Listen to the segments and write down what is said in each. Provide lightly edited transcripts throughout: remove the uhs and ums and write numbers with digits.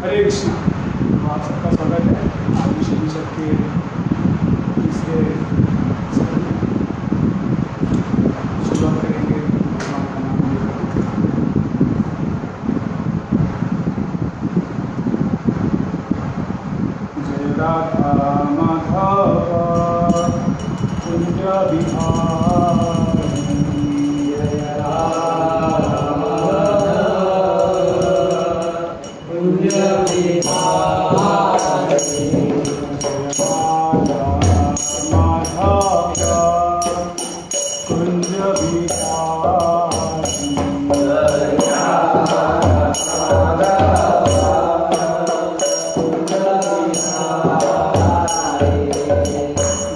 हरे कृष्णा। तो आप सबका स्वागत है आदि शिक्षक के तीसरे सत्र में। शुरुआत करेंगे भगवान का नाम लेकर। जय राधा माधव कुंज बिहारी, जय राधा कुंज बिहारी, माधव कुंज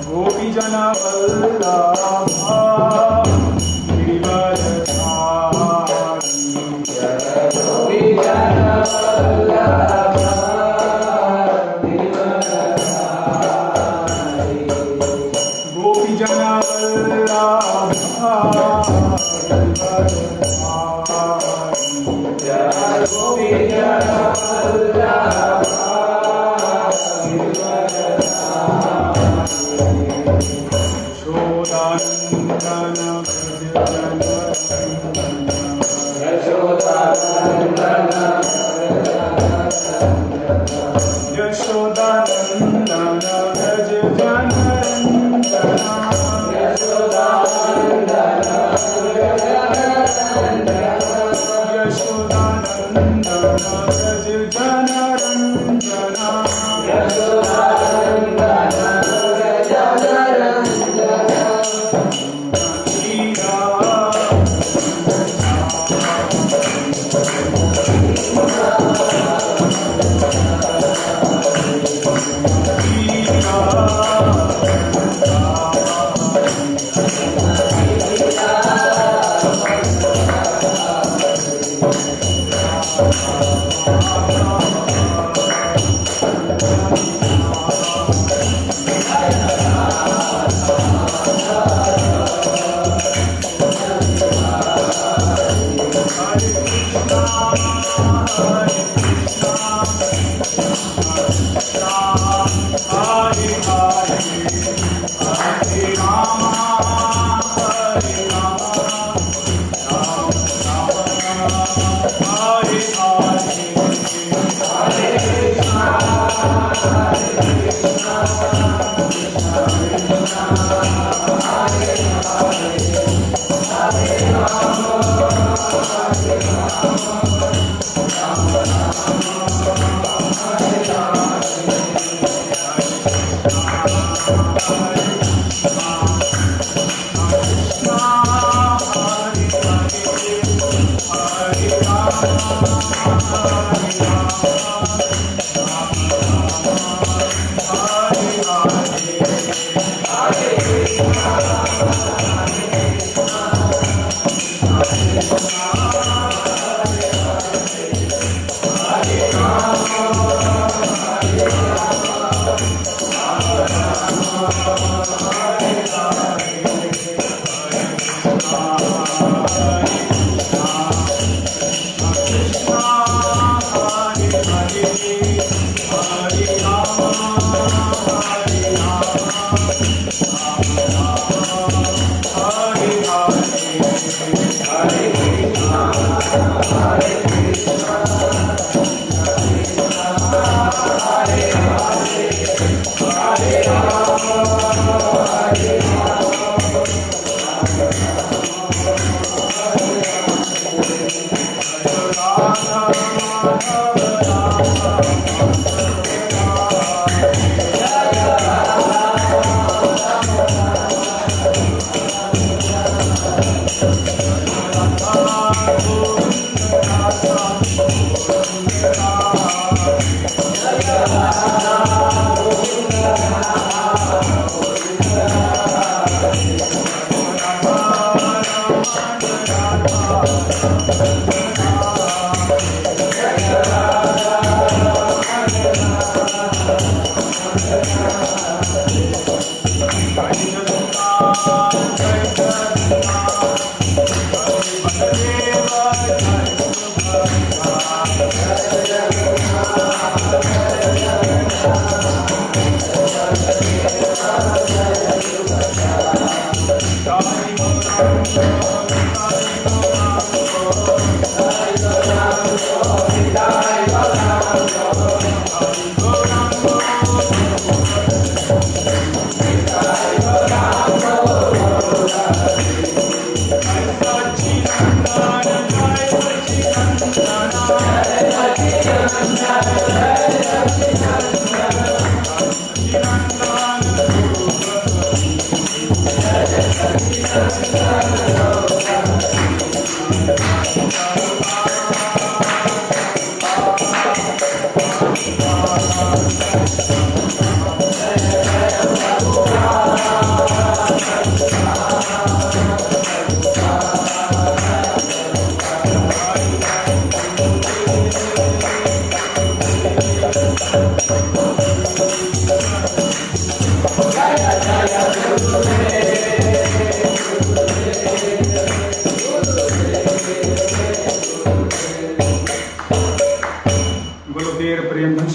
गोपी जना वल्लभा गिरिवरधारी, गोपी जना गोपी जना वल्लभा गोपी जना यशोदानंदन व्रज जनरंजना, यशोदानंदन व्रज जनरंजना,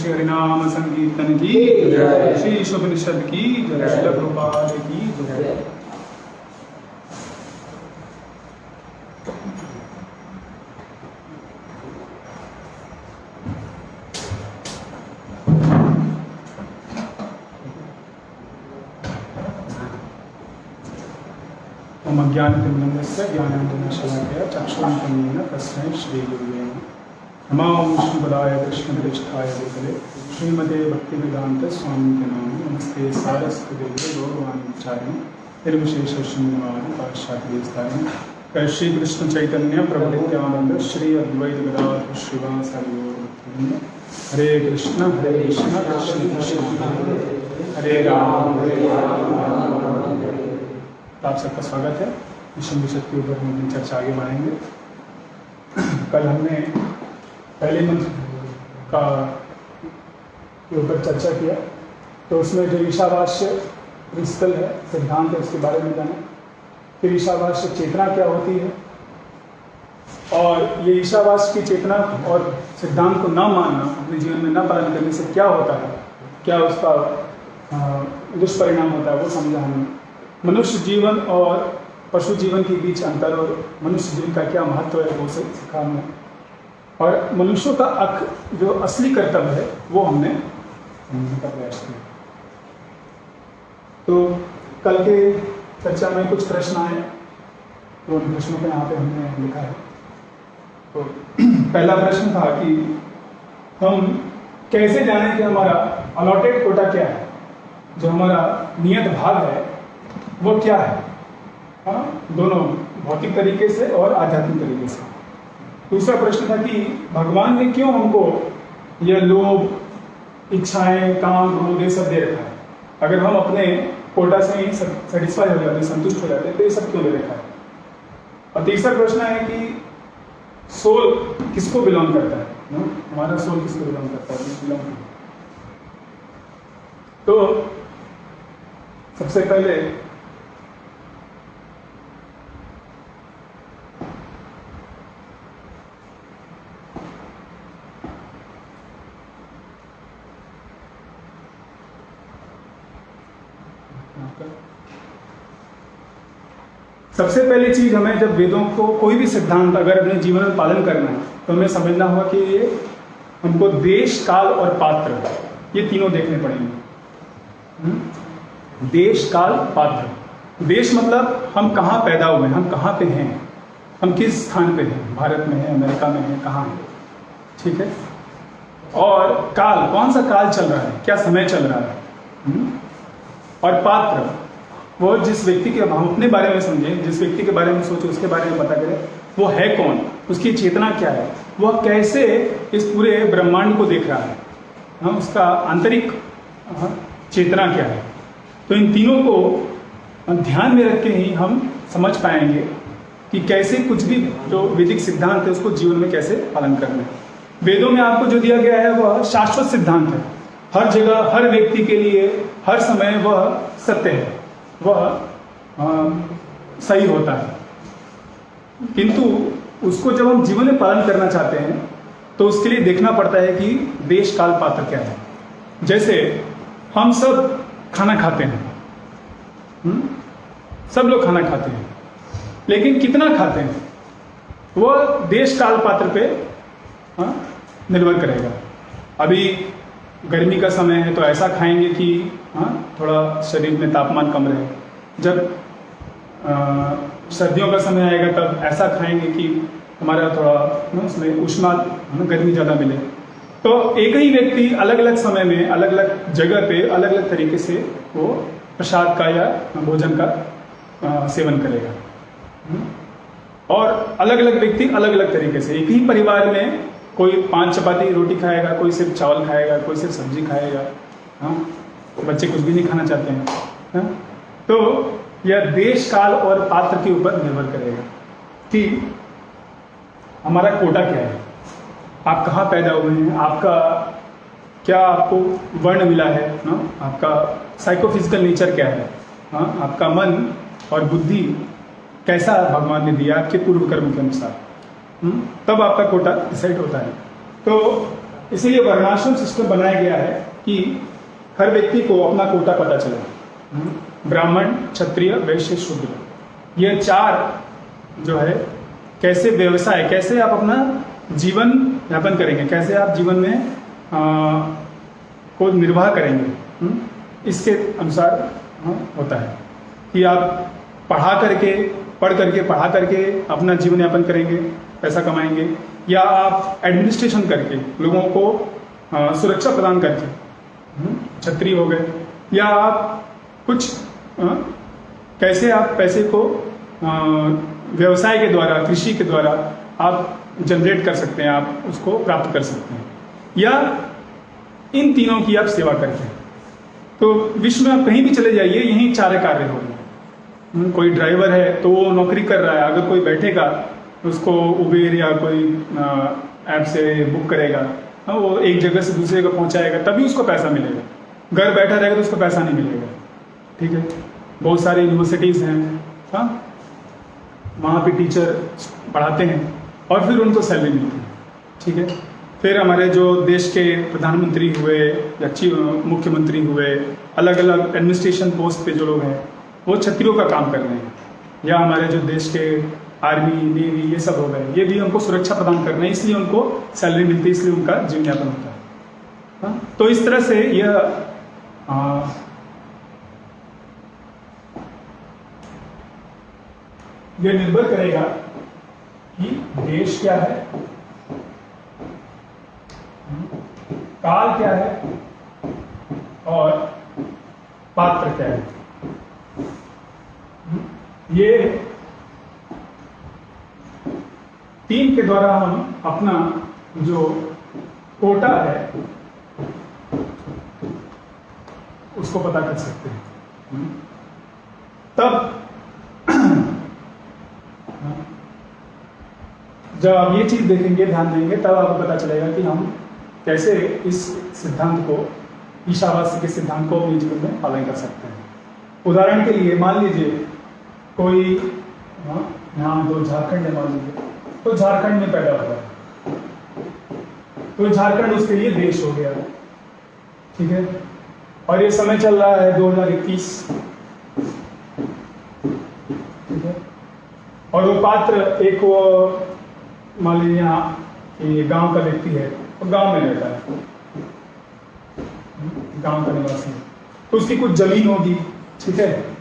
हरिनाम संकीर्तन की श्री शुभनिषद की जय, श्री प्रभुपाद की जय। ओम अज्ञानतिमिरन्धस्य ज्ञानाञ्जनशलाकया चक्षुरुन्मीलितं तस्मै श्रीगुरुवे नमः। ओम श्रीपदाय कृष्णपृष्ठाय भूतले श्रीमते भक्तिवेदांत स्वामी के नाम नमस्ते सारस्वती गौरवाणी निर्विशेष शून्यवादी पाश्चात्य श्री कृष्ण चैतन्य प्रभु नित्यानंद श्री अद्वैत गदाधर श्रीवासादि गौरभक्तवृंद। हरे कृष्ण कृष्ण कृष्ण हरे राम आप सबका स्वागत है। मिशन विषय के ऊपर हम चर्चा आगे बढ़ाएंगे। कल हमने पहले मंत्र का के ऊपर चर्चा किया, तो उसमें जो ईशावास्य प्रिंसिपल है, सिद्धांत है, उसके बारे में जाना। फिर ईशावास्य चेतना क्या होती है, और ये ईशावास्य की चेतना और सिद्धांत को ना मानना, अपने जीवन में ना पालन करने से क्या होता है, क्या उसका दुष्परिणाम होता है, वो समझा हमने। मनुष्य जीवन और पशु जीवन के बीच अंतर और मनुष्य जीवन का क्या महत्व है वो सिखा हमने। और मनुष्यों का जो असली कर्तव्य है वो हमने समझने का प्रयास किया। तो कल के चर्चा में कुछ प्रश्न आए, तो उन प्रश्नों को यहाँ पे हमने लिखा है। तो पहला प्रश्न था कि हम कैसे जानें कि हमारा अलॉटेड कोटा क्या है, जो हमारा नियत भाग है वो क्या है। हाँ, दोनों भौतिक तरीके से और आध्यात्मिक तरीके से। दूसरा प्रश्न था कि भगवान ने क्यों हमको ये लोभ, इच्छाएं, काम, क्रोध ये सब दे रखा है। अगर हम अपने कोटा से ही सेटिस्फाई हो जाते, संतुष्ट हो जाते, तो ये सब क्यों दे रखा है। और तीसरा प्रश्न है कि सोल किसको बिलोंग करता है, हमारा सोल किसको बिलोंग करता है। तो सबसे पहले पहली चीज हमें, जब वेदों को कोई भी सिद्धांत अगर अपने जीवन में पालन करना है, तो हमें समझना होगा कि ये हमको देश, काल और पात्र, ये तीनों देखने पड़ेंगे। देश, काल, पात्र। देश मतलब हम कहाँ पैदा हुए हैं, हम कहाँ पे हैं, हम किस स्थान पे हैं, भारत में हैं, अमेरिका में हैं, कहाँ हैं, ठीक है। और काल, कौन सा काल चल रहा है, क्या समय चल रहा है। और पात्र, वो जिस व्यक्ति के, हम अपने बारे में समझें, जिस व्यक्ति के बारे में सोचें, उसके बारे में पता करें, वो है कौन, उसकी चेतना क्या है, वह कैसे इस पूरे ब्रह्मांड को देख रहा है, हाँ, उसका आंतरिक चेतना क्या है। तो इन तीनों को ध्यान में रख के ही हम समझ पाएंगे कि कैसे कुछ भी जो वैदिक सिद्धांत है उसको जीवन में कैसे पालन करना है। वेदों में आपको जो दिया गया है वह शाश्वत सिद्धांत है, हर जगह, हर व्यक्ति के लिए, हर समय वह सत्य है, वह सही होता है। किंतु उसको जब हम जीवन में पालन करना चाहते हैं तो उसके लिए देखना पड़ता है कि देश, काल, पात्र क्या है। जैसे हम सब खाना खाते हैं, सब लोग खाना खाते हैं, लेकिन कितना खाते हैं वह देश, काल, पात्र पे निर्भर करेगा। अभी गर्मी का समय है तो ऐसा खाएंगे कि थोड़ा शरीर में तापमान कम रहे। जब सर्दियों का समय आएगा तब ऐसा खाएंगे कि हमारा थोड़ा उसमें ऊष्मा गर्मी ज़्यादा मिले। तो एक ही व्यक्ति अलग अलग समय में अलग अलग जगह पे अलग अलग तरीके से वो प्रसाद का या भोजन का सेवन करेगा। और अलग अलग व्यक्ति अलग अलग तरीके से, एक ही परिवार में कोई 5 चपाती रोटी खाएगा, कोई सिर्फ चावल खाएगा, कोई सिर्फ सब्जी खाएगा। हाँ, बच्चे कुछ भी नहीं खाना चाहते हैं। हाँ? तो यह देश काल और पात्र के ऊपर निर्भर करेगा कि हमारा कोटा क्या है, आप कहाँ पैदा हुए हैं, आपका क्या आपको वर्ण मिला है ना, आपका साइकोफिजिकल नेचर क्या है, हाँ, आपका मन और बुद्धि कैसा भगवान ने दिया आपके पूर्व कर्म के अनुसार, तब आपका कोटा डिसाइड होता है। तो इसीलिए वर्णाश्रम सिस्टम बनाया गया है कि हर व्यक्ति को अपना कोटा पता चले। ब्राह्मण, क्षत्रिय, वैश्य, शूद्र, ये 4 जो है कैसे व्यवसाय, कैसे आप अपना जीवन यापन करेंगे, कैसे आप जीवन में को निर्वाह करेंगे, इसके अनुसार होता है कि आप पढ़ करके अपना जीवन यापन करेंगे, पैसा कमाएंगे, या आप एडमिनिस्ट्रेशन करके लोगों को सुरक्षा प्रदान करके क्षत्रिय हो गए, या आप कुछ कैसे आप पैसे को व्यवसाय के द्वारा, कृषि के द्वारा आप जनरेट कर सकते हैं, आप उसको प्राप्त कर सकते हैं, या इन तीनों की आप सेवा करते हैं। तो विश्व में आप कहीं भी चले जाइए, यही 4 कार्य हो रहे हैं। कोई ड्राइवर है तो वो नौकरी कर रहा है, अगर कोई बैठेगा उसको उबेर या कोई ऐप से बुक करेगा, वो एक जगह से दूसरी जगह पहुंचाएगा, तभी उसको पैसा मिलेगा। घर बैठा रहेगा तो उसको पैसा नहीं मिलेगा। ठीक है, बहुत सारी यूनिवर्सिटीज़ हैं, हाँ, वहाँ पे टीचर पढ़ाते हैं और फिर उनको सैलरी मिलती है। ठीक है, फिर हमारे जो देश के प्रधानमंत्री हुए या मुख्यमंत्री हुए, अलग अलग एडमिनिस्ट्रेशन पोस्ट पे जो लोग हैं वो क्षत्रियों का काम कर रहे हैं, या हमारे जो देश के आर्मी, नेवी, ये सब हो गए, ये भी हमको सुरक्षा प्रदान कर रहे हैं, इसलिए उनको सैलरी मिलती है, इसलिए उनका जीवन यापन होता है। हाँ? तो इस तरह से यह निर्भर करेगा कि देश क्या है, काल क्या है और पात्र क्या है। ये 3 के द्वारा हम अपना जो कोटा है उसको पता कर सकते हैं। तब जब आप ये चीज देखेंगे, ध्यान देंगे, तब आपको पता चलेगा कि हम कैसे इस सिद्धांत को, ईशावास्य के सिद्धांत को अपने जीवन में पालन कर सकते हैं। उदाहरण के लिए मान लीजिए कोई यहाँ दो झारखंड है, मान लीजिए तो झारखंड में पैदा हुआ, तो झारखंड उसके लिए देश हो गया। ठीक है, और ये समय चल रहा है 2021। ठीक है, और वो पात्र एक वो मान लीजिए यहाँ गांव का व्यक्ति है, तो गांव में रहता है, गांव का निवासी है, तो उसकी कुछ जमीन होगी। ठीक है,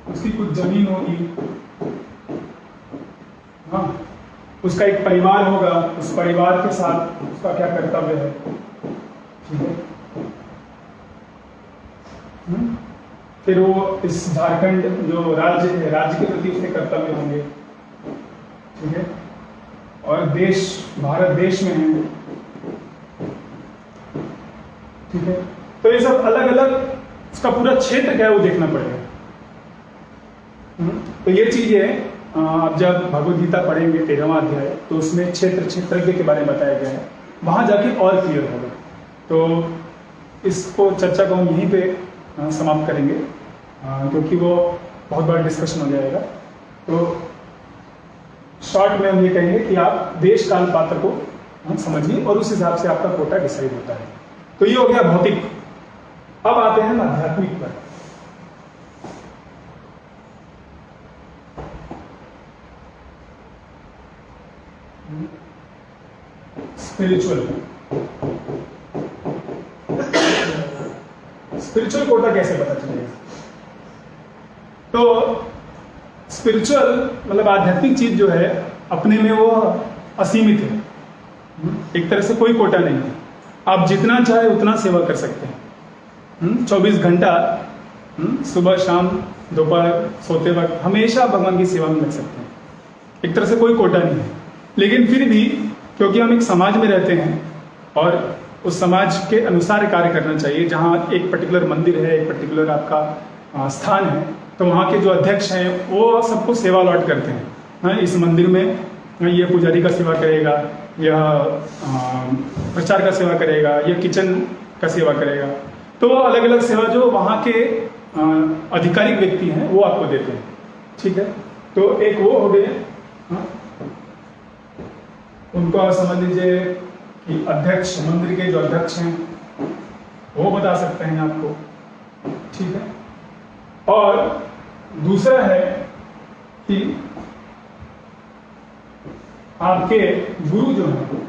उसकी कुछ जमीन होगी, हाँ, उसका एक परिवार होगा, उस परिवार के साथ उसका क्या कर्तव्य है। ठीक है, फिर वो इस झारखंड जो राज्य है, राज्य के प्रति उसके कर्तव्य होंगे। ठीक है, और देश, भारत देश में है। ठीक है, तो ये सब अलग अलग, उसका पूरा क्षेत्र क्या है वो देखना पड़ेगा। तो ये चीजें आप जब भगवद गीता पढ़ेंगे 13वां अध्याय, तो उसमें क्षेत्रज्ञ के बारे में बताया गया है, वहां जाके और क्लियर होगा। तो इसको चर्चा को हम यहीं पे समाप्त करेंगे, क्योंकि वो बहुत बड़ा डिस्कशन हो जाएगा। तो शॉर्ट में हम ये कहेंगे कि आप देश काल पात्र को समझिए और उस हिसाब से आपका कोटा डिसाइड होता है। तो ये हो गया भौतिक। अब आते हैं आध्यात्मिक पर। स्पिरिचुअल कोटा कैसे पता चलेगा? तो स्पिरिचुअल मतलब आध्यात्मिक चीज जो है अपने में वो असीमित है। एक तरह से कोई कोटा नहीं है, आप जितना चाहे उतना सेवा कर सकते हैं। 24 घंटा सुबह शाम दोपहर सोते वक्त हमेशा भगवान की सेवा में लग सकते हैं। एक तरह से कोई कोटा नहीं है, लेकिन फिर भी क्योंकि हम एक समाज में रहते हैं और उस समाज के अनुसार कार्य करना चाहिए। जहाँ एक पर्टिकुलर मंदिर है, एक पर्टिकुलर आपका स्थान है, तो वहाँ के जो अध्यक्ष हैं वो सबको सेवा अलॉट करते हैं। इस मंदिर में ये पुजारी का सेवा करेगा, या प्रचार का सेवा करेगा, या किचन का सेवा करेगा। तो अलग अलग सेवा जो वहाँ के आधिकारिक व्यक्ति हैं वो आपको देते हैं। ठीक है, तो एक वो हो गए, उनको समझ लीजिए कि अध्यक्ष, मंदिर के जो अध्यक्ष हैं वो बता सकते हैं आपको। ठीक है, और दूसरा है कि आपके गुरु जो हैं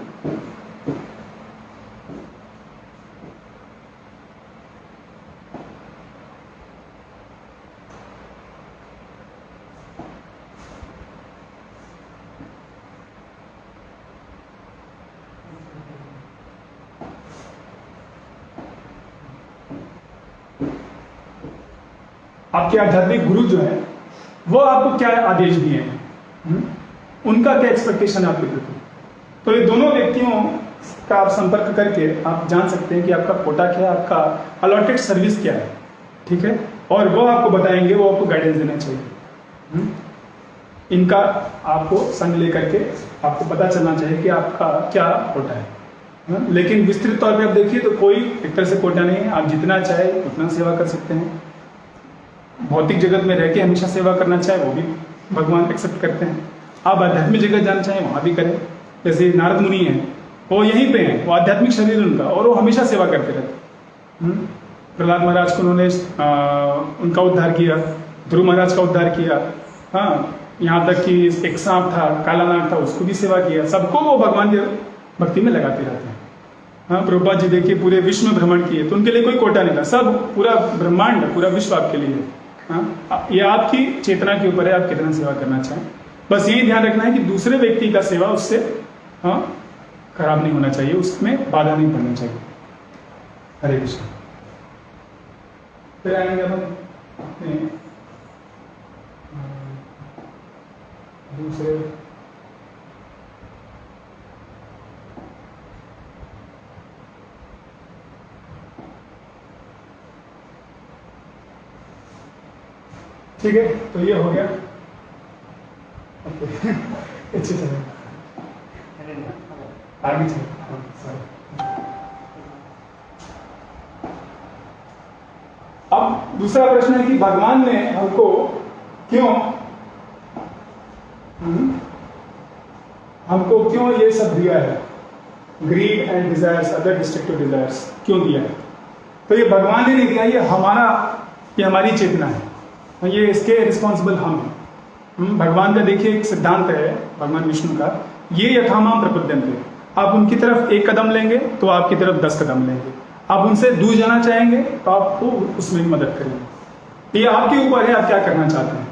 आपके आध्यात्मिक गुरु जो है वो आपको क्या आदेश दिए हैं, उनका क्या एक्सपेक्टेशन है आपके प्रति। तो ये दोनों व्यक्तियों का आप संपर्क करके आप जान सकते हैं कि आपका कोटा क्या है, आपका अलॉटेड सर्विस क्या है। ठीक है, और वो आपको बताएंगे, वो आपको गाइडेंस देना चाहिए। इनका आपको संग लेकर के आपको पता चलना चाहिए कि आपका क्या कोटा है। लेकिन विस्तृत तौर पे आप देखिए तो कोई एक तरह से कोटा नहीं है, आप जितना चाहे उतना सेवा कर सकते हैं। भौतिक जगत में रह के हमेशा सेवा करना चाहे वो भी भगवान एक्सेप्ट करते हैं। आप आध्यात्मिक जगत जाना चाहें वहाँ भी करें। जैसे नारद मुनि हैं, वो यहीं पे हैं, वो आध्यात्मिक शरीर उनका, और वो हमेशा सेवा करते रहते। प्रहलाद महाराज को उन्होंने उनका उद्धार किया, ध्रुव महाराज का उद्धार किया। हाँ, यहाँ तक कि एक सांप था, काला नाग था, उसको भी सेवा किया। सबको वो भगवान की भक्ति में लगाते रहते हैं। हाँ, प्रभुपाद जी देखिए पूरे विश्व में भ्रमण किए, तो उनके लिए कोई कोटा नहीं था, सब पूरा ब्रह्मांड, पूरा विश्व आपके लिए है। हाँ, ये आपकी चेतना के ऊपर है, आप कितना सेवा करना चाहें। बस यही ध्यान रखना है कि दूसरे व्यक्ति का सेवा उससे खराब नहीं होना चाहिए, उसमें बाधा नहीं पड़ना चाहिए। हरे कृष्ण। फिर आएंगे अपन अपने दूसरे ठीक है, तो ये हो गया। ओके, अच्छे से आगे चलिए। अब दूसरा प्रश्न है कि भगवान ने हमको क्यों ये सब दिया है, grid and desires, other destructive desires क्यों दिया है। तो ये भगवान ने नहीं दिया, ये हमारी चेतना है, ये इसके रिस्पॉन्सिबल हम हैं। भगवान का देखिए एक सिद्धांत है, भगवान विष्णु का, ये यथामाम प्रपद्यन्ते। आप उनकी तरफ 1 कदम लेंगे तो आपकी तरफ 10 कदम लेंगे। आप उनसे दूर जाना चाहेंगे तो आपको उसमें मदद करेंगे। ये आपके ऊपर है, आप क्या करना चाहते हैं।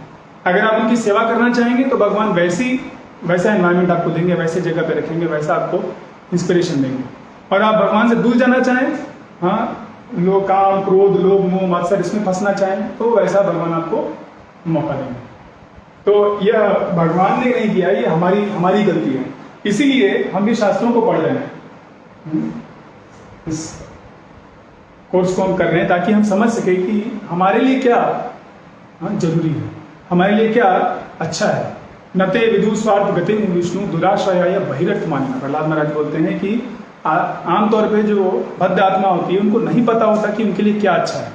अगर आप उनकी सेवा करना चाहेंगे तो भगवान वैसा एनवायरमेंट आपको देंगे, वैसे जगह पे रखेंगे, वैसा आपको इंस्पिरेशन देंगे। और आप भगवान से दूर जाना चाहें, हाँ, लोग काम, क्रोध, लोभ, मोह, मत्सर इसमें फंसना चाहें, तो वैसा भगवान आपको मौका देंगे। तो यह भगवान ने नहीं किया, ये हमारी गलती है। इसीलिए हम भी शास्त्रों को पढ़ रहे हैं, इस कोर्स को हम कर रहे हैं ताकि हम समझ सके कि हमारे लिए क्या जरूरी है, हमारे लिए क्या अच्छा है। नते विदु स्वार्थ गति विष्णु दुराश्रया या बहिरर्थ मानना। प्रहलाद महाराज बोलते हैं कि आमतौर पे जो बद्ध आत्मा होती है उनको नहीं पता होता कि उनके लिए क्या अच्छा है।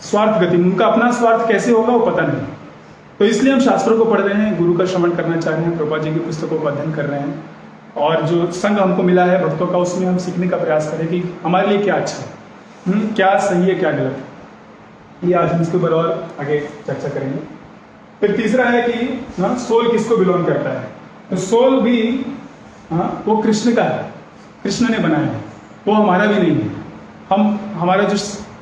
स्वार्थ गति, उनका अपना स्वार्थ कैसे होगा वो पता नहीं। तो इसलिए हम शास्त्रों को पढ़ रहे हैं, गुरु का श्रवण करना चाह रहे हैं, प्रभुपाद जी की पुस्तकों का अध्ययन कर रहे हैं, और जो संग हमको मिला है भक्तों का उसमें हम सीखने का प्रयास करें कि हमारे लिए क्या अच्छा है, क्या सही है, क्या गलत है। ये आज हम इसके ऊपर और आगे चर्चा करेंगे। फिर तीसरा है कि सोल किसको बिलोंग करता है। तो सोल भी वो कृष्ण का है, कृष्ण ने बनाया है, वो हमारा भी नहीं है। हमारा जो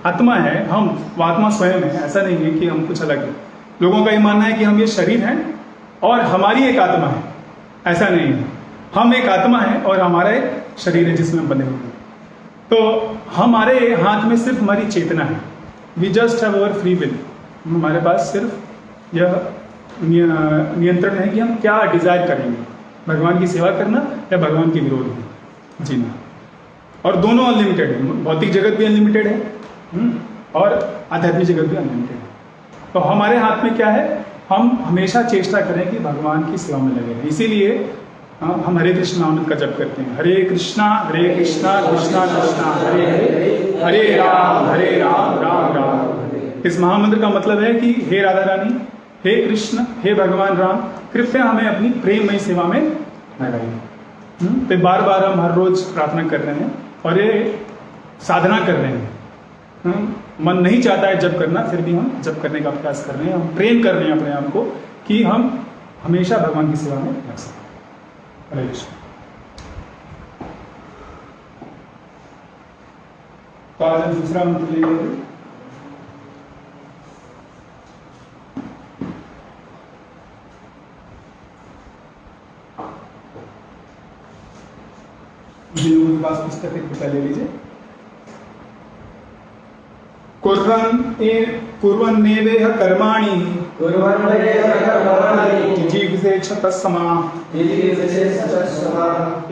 आत्मा है, वो आत्मा स्वयं है, ऐसा नहीं है कि हम कुछ अलग है। लोगों का ये मानना है कि हम ये शरीर हैं और हमारी एक आत्मा है। ऐसा नहीं है, हम एक आत्मा है और हमारा एक शरीर है जिसमें हम बने हुए हैं। तो हमारे हाथ में सिर्फ हमारी चेतना है। We just have our free will. हमारे पास सिर्फ यह नियंत्रण है कि हम क्या डिजायर करेंगे, भगवान की सेवा करना या भगवान के विरोध में जीना। और दोनों अनलिमिटेड है, भौतिक जगत भी अनलिमिटेड है और आध्यात्मिक जगत भी अनलिमिटेड है। तो हमारे हाथ में क्या है, हम हमेशा चेष्टा करें कि भगवान की सेवा में लगे रहें। इसीलिए हम हरे कृष्ण नाम का जप करते हैं। हरे कृष्णा कृष्णा कृष्णा हरे हरे, हरे राम राम राम। इस महामंत्र का मतलब है कि हे राधा रानी, हे कृष्ण, हे भगवान राम, कृपया हमें अपनी प्रेममयी सेवा में लगाइए। तो बार बार हम हर रोज प्रार्थना कर रहे हैं और ये साधना कर रहे हैं। मन नहीं चाहता है जप करना, फिर भी हम जप करने का प्रयास कर रहे हैं। हम ट्रेन कर रहे हैं अपने आप को कि हम हमेशा भगवान की सेवा में लग सकें। हरे कृष्ण। तो आज हम दूसरा मंत्र लेंगे। जिन लोगों के पास पुस्तक है कृपया ले लीजिए। कुर्वन्नेवेह कर्माणि जीवसेक्षतस्समा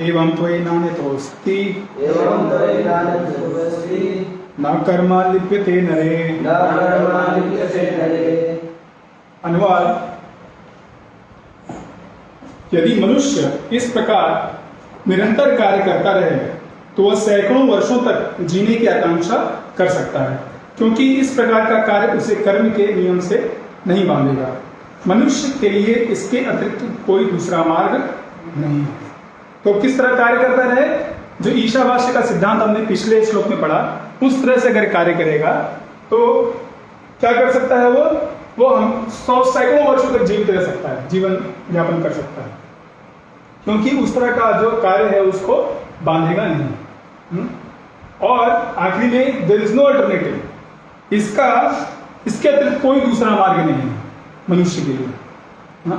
एवं त्वयि न कर्मा लिप्यते नरे। अनुवाद: यदि मनुष्य इस प्रकार निरंतर कार्य करता रहे तो वह सैकड़ों वर्षों तक जीने की आकांक्षा कर सकता है, क्योंकि इस प्रकार का कार्य उसे कर्म के नियम से नहीं बांधेगा। मनुष्य के लिए इसके अतिरिक्त कोई दूसरा मार्ग नहीं है। तो किस तरह कार्य करता रहे, जो ईशावास्य का सिद्धांत हमने पिछले श्लोक में पढ़ा, उस तरह से अगर कार्य करेगा तो क्या कर सकता है, वो हम सैकड़ों वर्षों तक जीवित रह सकता है, जीवन यापन कर सकता है, क्योंकि उस तरह का जो कार्य है उसको बांधेगा नहीं। और आखिरी में देयर इज नो अल्टरनेटिव, इसके अतिरिक्त कोई दूसरा मार्ग नहीं है मनुष्य के लिए।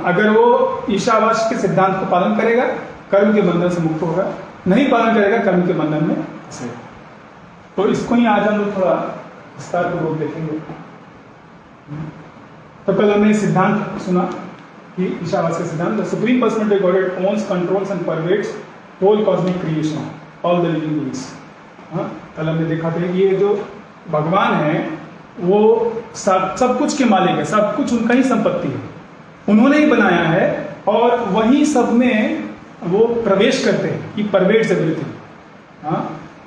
अगर वो ईशावास्य के सिद्धांत को पालन करेगा कर्म के बंधन से मुक्त होगा, नहीं पालन करेगा कर्म के बंधन में फंसेगा। तो इसको ही आज हम लोग थोड़ा विस्तार पूर्वक देखेंगे। तो कल हमने सिद्धांत सुना कि ईशावास्य सिद्धांत, the supreme personality of God owns, controls and pervades whole cosmic creation, all the living beings. कल हमने देखा था कि ये जो भगवान है वो सब कुछ के मालिक है, सब कुछ उनका ही संपत्ति है, उन्होंने ही बनाया है और वही सब में वो प्रवेश करते हैं कि परवेट्स एवरीथिंग।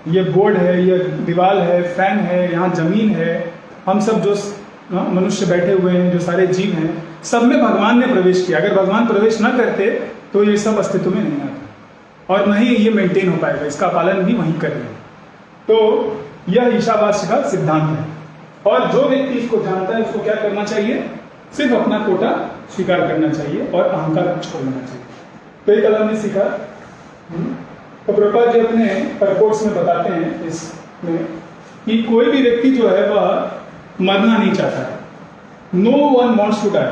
ये बोर्ड है, ये दीवार है, फैन है, यहाँ जमीन है, हम सब जो मनुष्य बैठे हुए हैं, जो सारे जीव हैं, सब में भगवान ने प्रवेश किया। अगर भगवान प्रवेश न करते तो ये सब अस्तित्व में नहीं आता और नहीं ये मेंटेन हो पाएगा, इसका पालन भी वहीं कर रहे हैं। तो यह ईशावास्य का सिद्धांत है और जो व्यक्ति इसको जानता है उसको क्या करना चाहिए, सिर्फ अपना कोटा स्वीकार करना चाहिए और अहंकार छोड़ देना चाहिए। तो ये कल हमने सीखा। तो प्रभुपाद जी अपने परकोर्स में बताते हैं इसमें कि कोई भी व्यक्ति जो है वह मरना नहीं चाहता है। No one wants to die.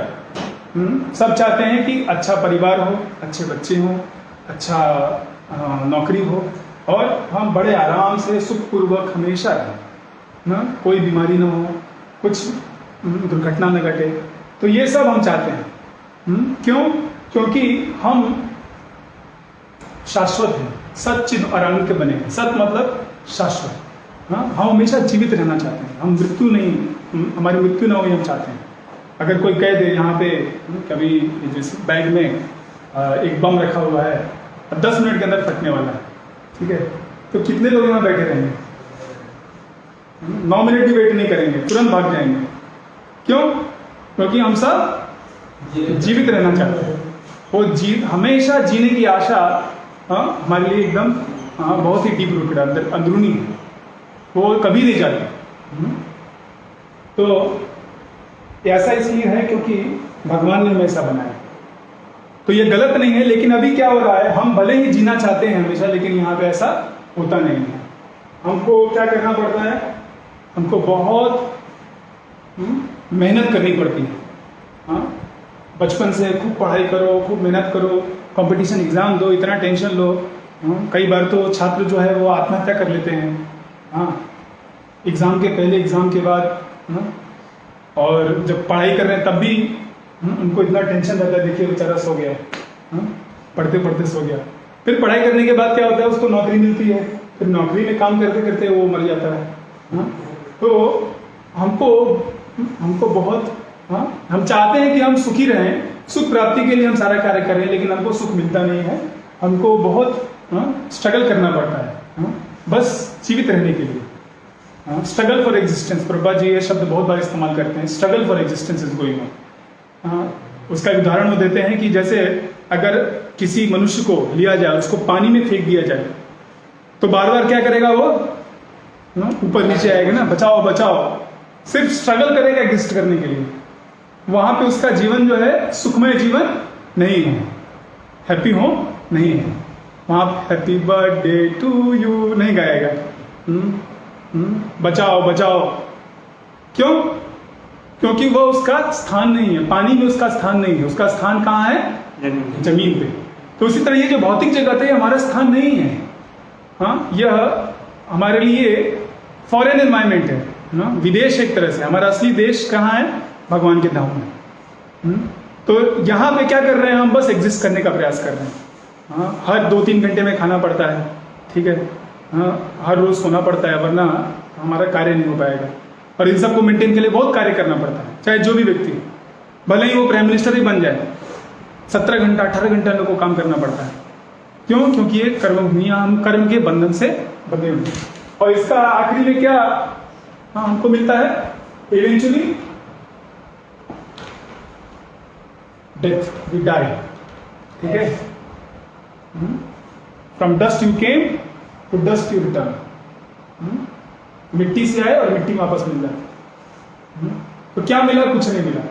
सब चाहते हैं कि अच्छा परिवार हो, अच्छे बच्चे हों, अच्छा नौकरी हो और हम बड़े आराम से सुखपूर्वक हमेशा रहें, ना कोई बीमारी ना हो, कुछ दुर्घटना न घटे। तो ये सब हम चाहते हैं। क्यों? क्योंकि हम शाश्वत हैं, सच्चिद और आनंद के बने हैं। सत मतलब शाश्वत। हम हमेशा जीवित रहना चाहते हैं, हम मृत्यु नहीं, हमारी मृत्यु ना हो ये हम चाहते हैं। अगर कोई कह दे यहाँ पे कभी जिस बैग में एक बम रखा हुआ है 10 मिनट के अंदर फटने वाला है, ठीक है, तो कितने लोग यहाँ बैठे रहेंगे? 9 मिनट भी वेट नहीं करेंगे, तुरंत भाग जाएंगे। क्यों? क्योंकि हम सब जीवित रहना चाहते हैं। वो हमेशा जीने की आशा हमारे लिए एकदम बहुत ही डीप रूटेड अंदरूनी है, वो कभी नहीं जाती। तो ऐसा इसलिए है क्योंकि भगवान ने हमें ऐसा बनाया। तो ये गलत नहीं है, लेकिन अभी क्या हो रहा है, हम भले ही जीना चाहते हैं हमेशा, लेकिन यहाँ पे ऐसा होता नहीं है। हमको क्या करना पड़ता है, हमको बहुत मेहनत करनी पड़ती है। हाँ, बचपन से खूब पढ़ाई करो, खूब मेहनत करो, कंपटीशन एग्ज़ाम दो, इतना टेंशन लो। हाँ, कई बार तो छात्र जो है वो आत्महत्या कर लेते हैं। हाँ, एग्ज़ाम के पहले, एग्ज़ाम के बाद। हाँ, और जब पढ़ाई कर रहे हैं तब भी उनको इतना टेंशन रहता है, देखिए बेचारा सो गया। हाँ, पढ़ते पढ़ते सो गया। फिर पढ़ाई करने के बाद क्या होता है, उसको नौकरी मिलती है, फिर नौकरी में काम करते करते वो मर जाता है। हाँ, तो हमको बहुत, हाँ, हम चाहते हैं कि हम सुखी रहें, सुख प्राप्ति के लिए हम सारा कार्य करें, लेकिन हमको सुख मिलता नहीं है। हमको बहुत स्ट्रगल करना पड़ता है। हाँ, बस जीवित रहने के लिए। Struggle for existence, Prabha ji ये शब्द बहुत बार इस्तेमाल करते हैं, struggle for existence is going on. उसका उदाहरण वो देते हैं कि जैसे अगर किसी मनुष्य को लिया जाए, उसको पानी में फेंक दिया जाए, तो बार बार क्या करेगा वो, ऊपर नीचे आएगा ना, बचाओ बचाओ, सिर्फ स्ट्रगल करेगा एग्जिस्ट करने के लिए। वहां पे उसका जीवन जो है सुखमय जीवन नहीं है, हैप्पी होम नहीं है। वहां हैप्पी बर्थडे टू यू नहीं गाएगा, बचाओ बचाओ। क्यों? क्योंकि वो उसका स्थान नहीं है, पानी में उसका स्थान नहीं है, उसका स्थान कहाँ है, जमीन पे। तो उसी तरह ये जो भौतिक जगत है हमारा स्थान नहीं है। हाँ, यह हमारे लिए फॉरेन एनवायरमेंट है ना, विदेश एक तरह से। हमारा असली देश कहाँ है, भगवान के धाम में। तो यहाँ पे क्या कर रहे हैं हम, बस एग्जिस्ट करने का प्रयास कर रहे हैं। हाँ, हर 2-3 घंटे में खाना पड़ता है, ठीक है। हाँ, हर रोज सोना पड़ता है, वरना हमारा कार्य नहीं हो पाएगा। और इन सबको मेंटेन के लिए बहुत कार्य करना पड़ता है, चाहे जो भी व्यक्ति, भले ही वो प्राइम मिनिस्टर ही बन जाए, 17 घंटा 18 घंटा लोगों को काम करना पड़ता है। क्यों? क्योंकि ये कर्मभूमियां, हम कर्म के बंधन से बंधे हुए हैं। और इसका आखिरी में क्या हमको मिलता है, इवेंचुअली डेथ, वी डाई। ठीक है, from dust you came to dust you return. मिट्टी से आए और मिट्टी में वापस मिल जाए। तो क्या मिला? कुछ नहीं मिला।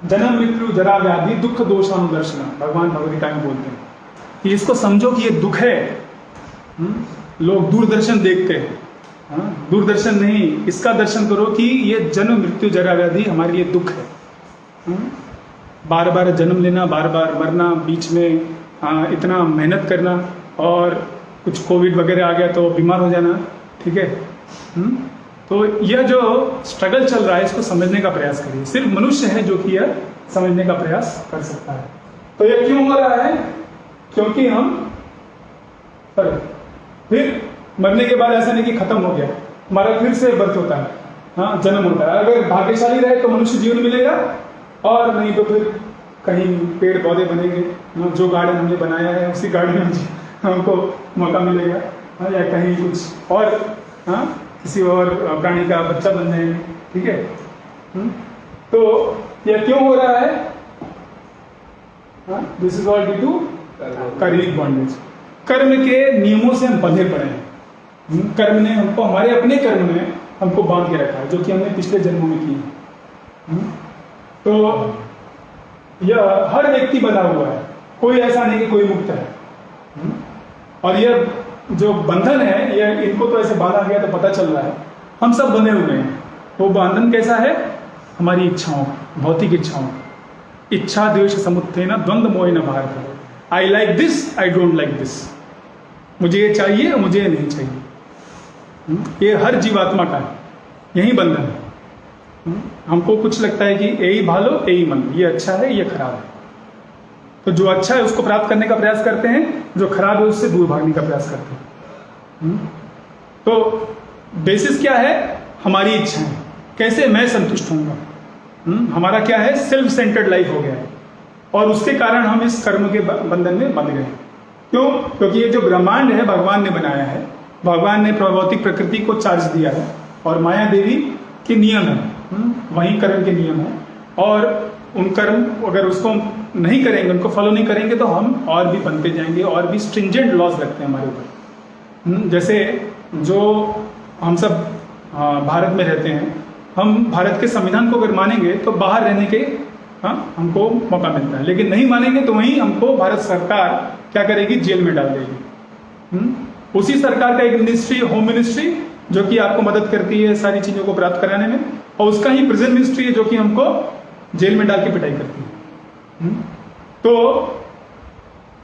जन्म मृत्यु जरा व्याधि दुख दोषानुदर्शन, भगवान भगवद्गीता में बोलते हैं कि इसको समझो कि ये दुख है। लोग दूरदर्शन देखते हैं, दूरदर्शन नहीं, इसका दर्शन करो कि ये जन्म मृत्यु जरा व्याधि हमारे लिए दुख है। बार बार जन्म लेना, बार बार मरना, बीच में इतना मेहनत करना, और कुछ कोविड वगैरह आ गया तो बीमार हो जाना। ठीक है, तो यह जो स्ट्रगल चल रहा है इसको समझने का प्रयास करिए। सिर्फ मनुष्य है जो कि यह समझने का प्रयास कर सकता है। तो यह क्यों हो रहा है? क्योंकि हम फिर मरने के बाद ऐसा नहीं कि खत्म हो गया, हमारा फिर से बर्थ होता है, हाँ, जन्म होता है। अगर भाग्यशाली रहे तो मनुष्य जीवन मिलेगा, और नहीं तो फिर कहीं पेड़ पौधे बनेंगे, जो गार्डन हमने बनाया है उसी गार्डन में हमको मौका मिलेगा, या कहीं कुछ और, किसी और प्राणी का बच्चा बन जाएंगे। ठीक है, तो यह क्यों हो रहा है? This is all due to karmic bondage. कर्म के नियमों से हम बंधे पड़े हैं। कर्म ने हमको, हमारे अपने कर्म ने हमको बांध के रखा है, जो कि हमने पिछले जन्मों में की है। तो यह हर व्यक्ति बंधा हुआ है, कोई ऐसा नहीं कि कोई मुक्त है। और यह जो बंधन है, यह इनको तो ऐसे बांधा गया तो पता चल रहा है, हम सब बंधे हुए हैं। वो बंधन कैसा है? हमारी इच्छाओं, भौतिक इच्छाओं। इच्छा द्वेष समुत्थेन द्वंद्व मोहेन Bharata. I like this, I don't like this. मुझे ये चाहिए, मुझे ये नहीं चाहिए। ये हर जीवात्मा का है, यही बंधन है। हमको कुछ लगता है कि यही भालो यही मन, ये अच्छा है ये खराब है। तो जो अच्छा है उसको प्राप्त करने का प्रयास करते हैं, जो खराब है उससे दूर भागने का प्रयास करते हैं। तो बेसिस क्या है? हमारी इच्छाएं, कैसे मैं संतुष्ट होऊंगा। हमारा क्या है? सेल्फ सेंटर्ड लाइफ हो गया है, और उसके कारण हम इस कर्म के बंधन में बंध गए। क्यों? क्योंकि ये जो ब्रह्मांड है भगवान ने बनाया है, भगवान ने भौतिक प्रकृति को चार्ज दिया है, और माया देवी के नियम है, वही कर्म के नियम है। और उन कर्म अगर उसको नहीं करेंगे, उनको फॉलो नहीं करेंगे, तो हम और भी बनते जाएंगे, और भी स्ट्रिंजेंट लॉज लगते हैं हमारे ऊपर। जैसे जो हम सब भारत में रहते हैं, हम भारत के संविधान को अगर मानेंगे तो बाहर रहने के हमको मौका मिलता है, लेकिन नहीं मानेंगे तो वहीं हमको भारत सरकार क्या करेगी? जेल में डाल देगी। उसी सरकार का एक मिनिस्ट्री, होम मिनिस्ट्री, जो कि आपको मदद करती है सारी चीज़ों को प्राप्त कराने में, और उसका ही प्रेजेंट मिनिस्ट्री है जो कि हमको जेल में डाल के पिटाई करती है। तो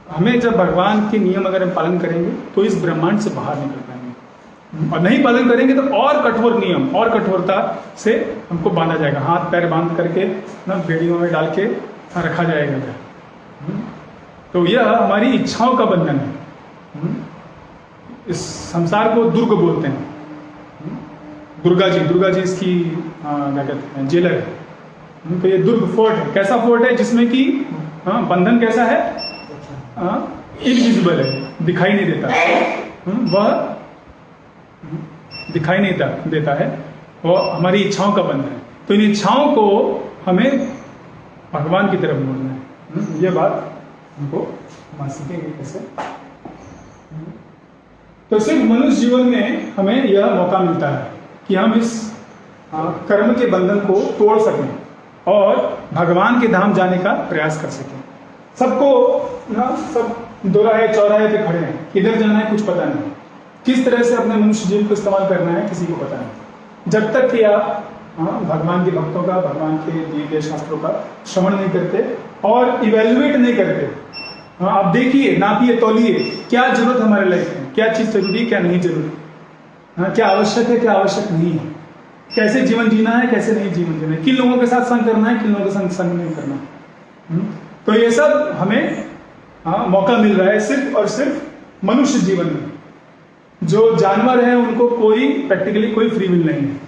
हमें जब भगवान के नियम अगर हम पालन करेंगे तो इस ब्रह्मांड से बाहर निकल पाएंगे, और नहीं पालन करेंगे तो और कठोर नियम और कठोरता से हमको बांधा जाएगा, हाथ पैर बांध करके ना बेड़ियों में डाल के रखा जाएगा। तो यह हमारी इच्छाओं का बंधन है। इस संसार को दुर्ग बोलते हैं। दुर्गा जी इसकी क्या कहते हैं, जेलर है। तो ये दुर्ग फोर्ट है। कैसा फोर्ट है? जिसमें कि बंधन कैसा है? इनविजिबल है, दिखाई नहीं देता। वह दिखाई नहीं देता है, वह हमारी इच्छाओं का बंधन है। तो इन इच्छाओं को हमें भगवान की तरफ मोड़ना है। ये बात हमको मान सकेंगे कैसे? तो सिर्फ मनुष्य जीवन में हमें यह मौका मिलता है कि हम इस कर्म के बंधन को तोड़ सकें और भगवान के धाम जाने का प्रयास कर सकें। सबको ना, सब दोराहे चौराहे पे खड़े हैं, किधर जाना है कुछ पता नहीं, किस तरह से अपने मनुष्य जीवन को इस्तेमाल करना है किसी को पता नहीं। जब तक कि आप भगवान के भक्तों का, भगवान के दिए गए शास्त्रों का श्रवण नहीं करते और इवेल्युएट नहीं करते, आप देखिए, नापिए, तौलिए, क्या जरूरत हमारे लाइफ में, क्या चीज जरूरी है, क्या नहीं जरूरी, क्या आवश्यक है, क्या आवश्यक नहीं है, कैसे जीवन जीना है, कैसे नहीं जीवन जीना है, किन लोगों के साथ संग करना है, किन लोगों के साथ संग नहीं करना है। तो ये सब हमें मौका मिल रहा है सिर्फ और सिर्फ मनुष्य जीवन में। जो जानवर है उनको कोई प्रैक्टिकली कोई फ्री विल नहीं है,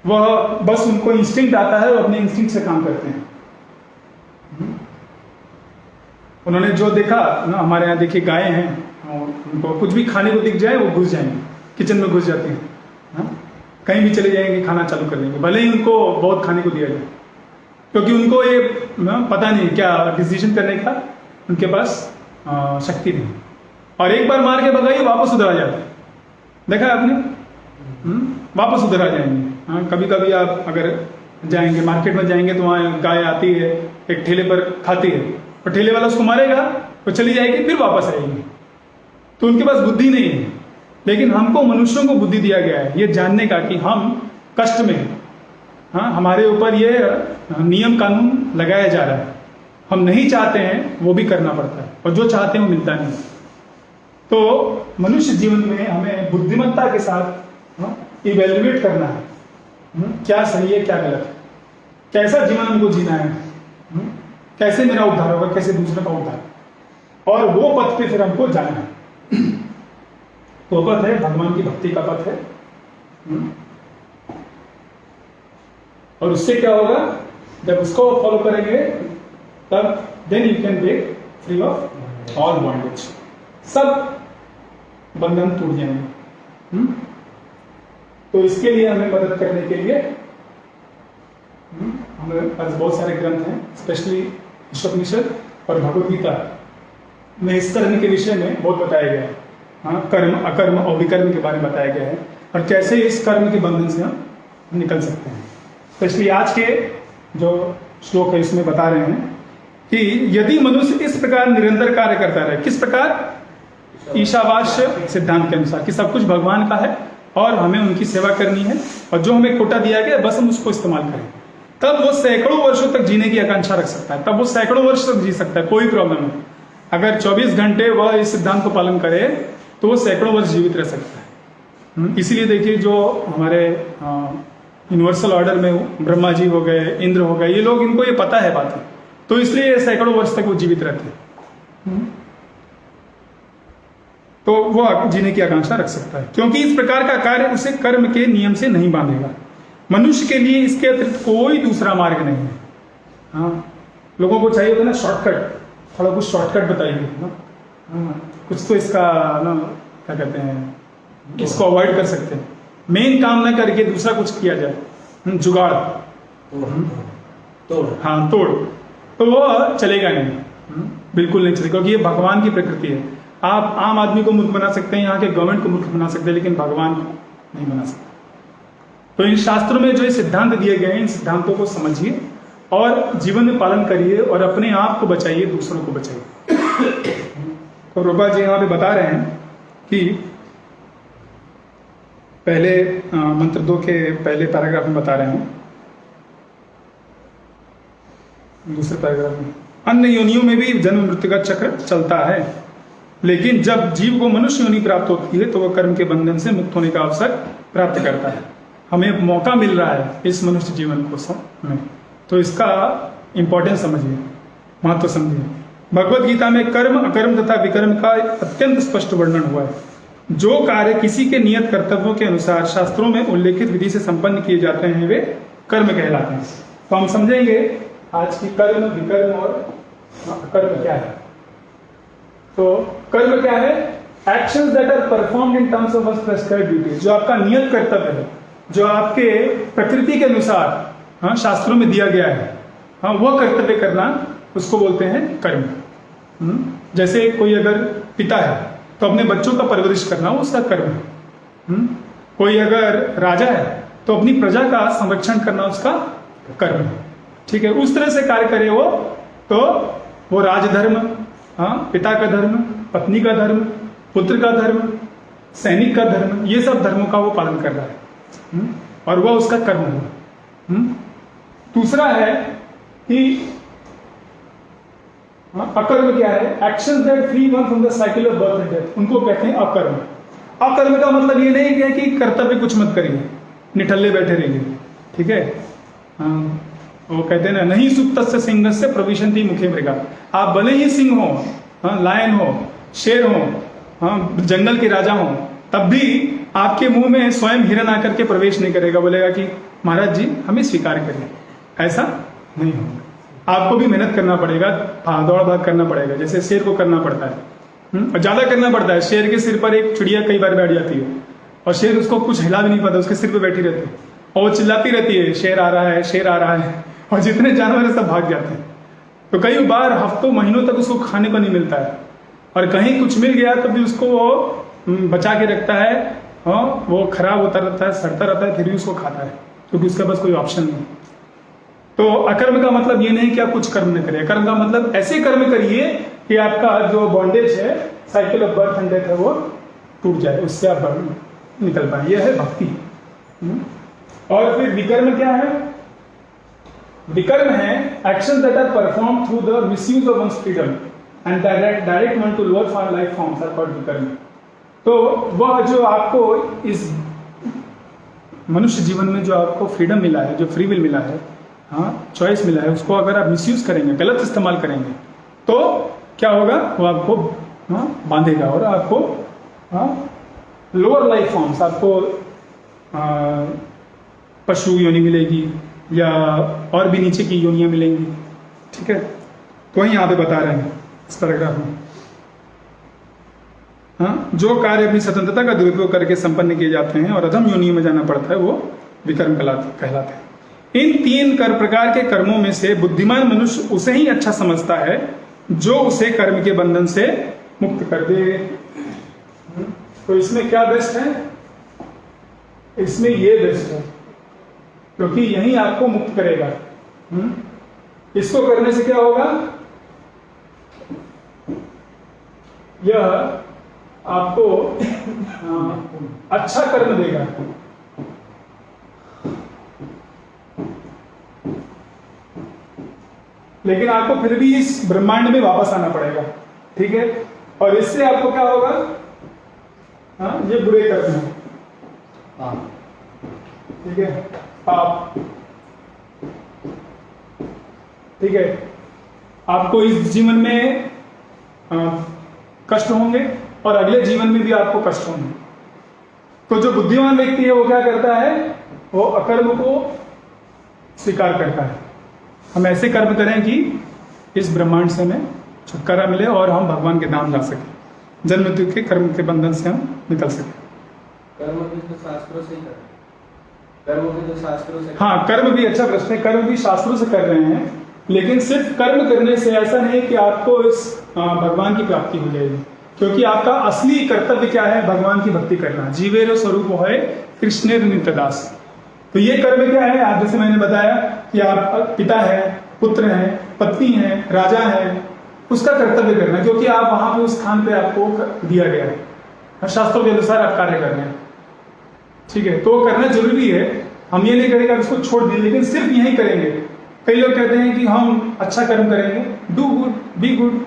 वह बस उनको इंस्टिंक्ट आता है और अपने इंस्टिंक्ट से काम करते हैं। उन्होंने जो देखा ना, हमारे यहाँ देखिए गाय हैं, उनको कुछ भी खाने को दिख जाए वो घुस जाएंगे, किचन में घुस जाती हैं, कहीं भी चले जाएंगे, खाना चालू कर देंगे, भले ही उनको बहुत खाने को दिया जाए, क्योंकि उनको ये पता नहीं क्या डिसीजन करने का उनके पास शक्ति नहीं। और एक बार मार के भगाइए वापस उधर आ जाते हैं, देखा है आपने, वापस उधर आ जाएंगे। कभी कभी आप अगर जाएंगे मार्केट में जाएंगे तो वहाँ गाय आती है, एक ठेले पर खाती है, और ठेले वाला उसको मारेगा तो चली जाएगी, फिर वापस आएगी। तो उनके पास बुद्धि नहीं है। लेकिन हमको मनुष्यों को बुद्धि दिया गया है ये जानने का कि हम कष्ट में हैं, हमारे ऊपर ये नियम कानून लगाया जा रहा है, हम नहीं चाहते हैं वो भी करना पड़ता है, और जो चाहते हैं वो मिलता नहीं। तो मनुष्य जीवन में हमें बुद्धिमत्ता के साथ इवेल्युएट करना है, क्या सही है क्या गलत है, कैसा जीवन हमको जीना है, कैसे मेरा उद्धार होगा, कैसे दूसरे का उद्धार, और वो पथ पे फिर हमको जाना है। वो पथ है भगवान की भक्ति का पथ है। और उससे क्या होगा, जब उसको फॉलो करेंगे तब then you can break free of all bondage, सब बंधन टूट जाएंगे। तो इसके लिए हमें मदद करने के लिए हमारे पास बहुत सारे ग्रंथ हैं, स्पेशली उपनिषद और भगवद गीता में इस कर्म के विषय में बहुत बताया गया है। कर्म, अकर्म और विकर्म के बारे में बताया गया है, और कैसे इस कर्म के बंधन से हम निकल सकते हैं। स्पेशली आज के जो श्लोक है इसमें बता रहे हैं कि यदि मनुष्य इस प्रकार निरंतर कार्य करता रहे, किस प्रकार, ईशावास्य सिद्धांत के अनुसार कि सब कुछ भगवान का है और हमें उनकी सेवा करनी है, और जो हमें कोटा दिया गया बस हम उसको इस्तेमाल करें, तब वो सैकड़ों वर्षों तक जीने की आकांक्षा रख सकता है, तब वो सैकड़ों वर्ष तक जी सकता है, कोई प्रॉब्लम नहीं। अगर 24 घंटे वह इस सिद्धांत को पालन करे तो वो सैकड़ों वर्ष जीवित रह सकता है। इसीलिए देखिए, जो हमारे यूनिवर्सल ऑर्डर में ब्रह्मा जी हो गए, इंद्र हो गए, ये लोग, इनको ये पता है बातें, तो इसलिए सैकड़ों वर्ष तक वो जीवित रहते हैं। तो वो जीने की आकांक्षा रख सकता है, क्योंकि इस प्रकार का कार्य उसे कर्म के नियम से नहीं बांधेगा। मनुष्य के लिए इसके अतिरिक्त कोई दूसरा मार्ग नहीं है। लोगों को चाहिए होता ना शॉर्टकट, थोड़ा कुछ शॉर्टकट बताइए ना, कुछ तो इसका ना क्या कहते हैं, इसको अवॉइड कर सकते हैं, मेन काम ना करके दूसरा कुछ किया जाए, जुगाड़, तोड़, तो वो चलेगा नहीं, बिल्कुल नहीं चलेगा, क्योंकि ये भगवान की प्रकृति है। आप आम आदमी को मूर्ख बना सकते हैं, यहाँ के गवर्नमेंट को मूर्ख बना सकते हैं, लेकिन भगवान को नहीं बना सकते। तो इन शास्त्रों में जो ये सिद्धांत दिए गए हैं, इन सिद्धांतों को समझिए और जीवन में पालन करिए, और अपने आप को बचाइए, दूसरों को बचाइए। तो प्रभुपाद जी यहाँ पे बता रहे हैं कि पहले मंत्र 2 के पहले पैराग्राफ में बता रहे हैं दूसरे पैराग्राफ में, अन्य योनियों में भी जन्म मृत्यु का चक्र चलता है, लेकिन जब जीव को मनुष्य योनि प्राप्त होती है तो वह कर्म के बंधन से मुक्त होने का अवसर प्राप्त करता है। हमें मौका मिल रहा है इस मनुष्य जीवन को में, तो इसका इंपॉर्टेंस समझिए, महत्व समझिए। भगवत गीता में कर्म, अकर्म तथा विकर्म का अत्यंत स्पष्ट वर्णन हुआ है। जो कार्य किसी के नियत कर्तव्यों के अनुसार शास्त्रों में उल्लेखित विधि से संपन्न किए जाते हैं वे कर्म कहलाते हैं। तो हम समझेंगे आज की कर्म, विकर्म और अकर्म क्या है। तो कर्म क्या है? Actions that are performed in terms of prescribed duty, जो आपका नियत कर्तव्य है, जो आपके प्रकृति के अनुसार शास्त्रों में दिया गया है, वह कर्तव्य करना, उसको बोलते हैं कर्म। जैसे कोई अगर पिता है तो अपने बच्चों का परवरिश करना वो उसका कर्म है। कोई अगर राजा है तो अपनी प्रजा का संरक्षण करना उसका कर्म है। ठीक है, उस तरह से कार्य करे वो, तो वो राजधर्म, पिता का धर्म, पत्नी का धर्म, पुत्र का धर्म, सैनिक का धर्म, ये सब धर्मों का वो पालन कर रहा है और वह उसका कर्म हुआ। दूसरा है कि अकर्म क्या है? Action that free one from the cycle of birth and death, उनको कहते हैं अकर्म। अकर्म का मतलब ये नहीं है कि कर्तव्य कुछ मत करिए, निठल्ले बैठे रहिए। ठीक है, वो कहते हैं ना, नहीं सुप्तस्य सिंहस्य प्रविशन्ति मुखे मृगा। आप भले ही सिंह हो, लायन हो, शेर हो, जंगल के राजा हो, तब भी आपके मुंह में स्वयं हिरन आकर के प्रवेश नहीं करेगा, बोलेगा कि महाराज जी हमें स्वीकार करिए। ऐसा नहीं होगा। आपको भी मेहनत करना पड़ेगा, दौड़ भाग करना पड़ेगा, जैसे शेर को करना पड़ता है और ज्यादा करना पड़ता है। शेर के सिर पर एक चिड़िया कई बार बैठ जाती है और शेर उसको कुछ हिला भी नहीं पाता, उसके सिर पे बैठी रहती है और वो चिल्लाती रहती है, शेर आ रहा है, शेर आ रहा है, और जितने जानवर है सब भाग जाते हैं। तो कई बार हफ्तों महीनों तक उसको खाने को नहीं मिलता है, और कहीं कुछ मिल गया तो भी उसको वो बचा के रखता है, वो खराब होता रहता है, सड़ता रहता है, फिर भी उसको खाता है, क्योंकि उसके पास कोई ऑप्शन नहीं। तो अकर्म का मतलब ये नहीं कि आप कुछ कर्म न करिए। कर्म का मतलब ऐसे कर्म करिए कि आपका जो बॉन्डेज है, cycle of birth and death है, वो टूट जाए, उससे आप निकल पाए। यह है भक्ति। और फिर विकर्म क्या है? विकर्म है action that are perform through the misuse of one's freedom and direct one to lower for life forms are called विकर्म। तो वह जो आपको इस मनुष्य जीवन में जो आपको फ्रीडम मिला है, जो फ्री विल मिला है, चॉइस मिला है, उसको अगर आप मिसयूज करेंगे, गलत इस्तेमाल करेंगे, तो क्या होगा? वो आपको बांधेगा और आपको लोअर लाइफ फॉर्म्स, आपको पशु योनि मिलेगी या और भी नीचे की योनियां मिलेंगी। ठीक है, तो वही यहाँ पे बता रहे हैं इस पैराग्राफ में। जो कार्य अपनी स्वतंत्रता का दुरुपयोग करके संपन्न किए जाते हैं और अधम योनियों में जाना पड़ता है, वो विकर्म कहलाते हैं। इन तीन प्रकार के कर्मों में से बुद्धिमान मनुष्य उसे ही अच्छा समझता है जो उसे कर्म के बंधन से मुक्त कर दे। तो इसमें क्या बेस्ट है? इसमें ये बेस्ट है, क्योंकि यही आपको मुक्त करेगा। इसको करने से क्या होगा? यह आपको अच्छा कर्म देगा। लेकिन आपको फिर भी इस ब्रह्मांड में वापस आना पड़ेगा। ठीक है, और इससे आपको क्या होगा? ये बुरे कर्म है, ठीक है, पाप। ठीक है, आपको इस जीवन में कष्ट होंगे और अगले जीवन में भी आपको कष्ट होंगे। तो जो बुद्धिमान व्यक्ति है वो क्या करता है? वो अकर्म को स्वीकार करता है। हम ऐसे कर्म करें कि इस ब्रह्मांड से हमें छुटकारा मिले और हम भगवान के धाम जा सकें, जन्म मृत्यु के कर्म के बंधन से हम निकल सकें। कर्म भी तो शास्त्रों से ही कर, कर्म भी तो शास्त्रों से। हाँ, कर्म भी अच्छा प्रश्न है। कर्म भी शास्त्रों से कर रहे हैं, लेकिन सिर्फ कर्म करने से ऐसा नहीं कि आपको इस भगवान की प्राप्ति हो जाएगी, क्योंकि आपका असली कर्तव्य क्या है? भगवान की भक्ति करना। जीवेर स्वरूप है कृष्णेर नित्यदास। तो ये कर्म क्या है? आप जैसे मैंने बताया कि आप पिता है, पुत्र है, पत्नी है, राजा है, उसका कर्तव्य करना, क्योंकि आप वहां पे उस स्थान पे आपको दिया गया है, शास्त्रों के अनुसार आप कार्य कर रहे हैं। ठीक है, तो करना जरूरी है। हम ये नहीं करेंगे आप इसको छोड़ दें, लेकिन सिर्फ यही करेंगे कई लोग कहते हैं कि हम अच्छा कर्म करेंगे, do good, be good,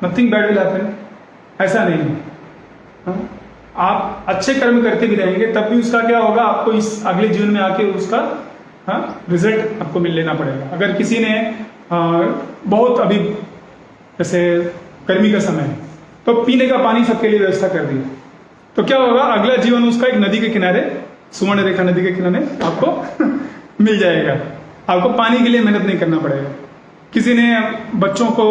nothing bad will happen. ऐसा नहीं है। आप अच्छे कर्म करते भी रहेंगे तब भी उसका क्या होगा, आपको इस अगले जीवन में आके उसका रिजल्ट आपको मिल लेना पड़ेगा। अगर किसी ने बहुत अभी जैसे गर्मी का समय है तो पीने का पानी सबके लिए व्यवस्था कर दी, तो क्या होगा, अगला जीवन उसका एक नदी के किनारे, सुवर्ण रेखा नदी के किनारे आपको मिल जाएगा। आपको पानी के लिए मेहनत नहीं करना पड़ेगा। किसी ने बच्चों को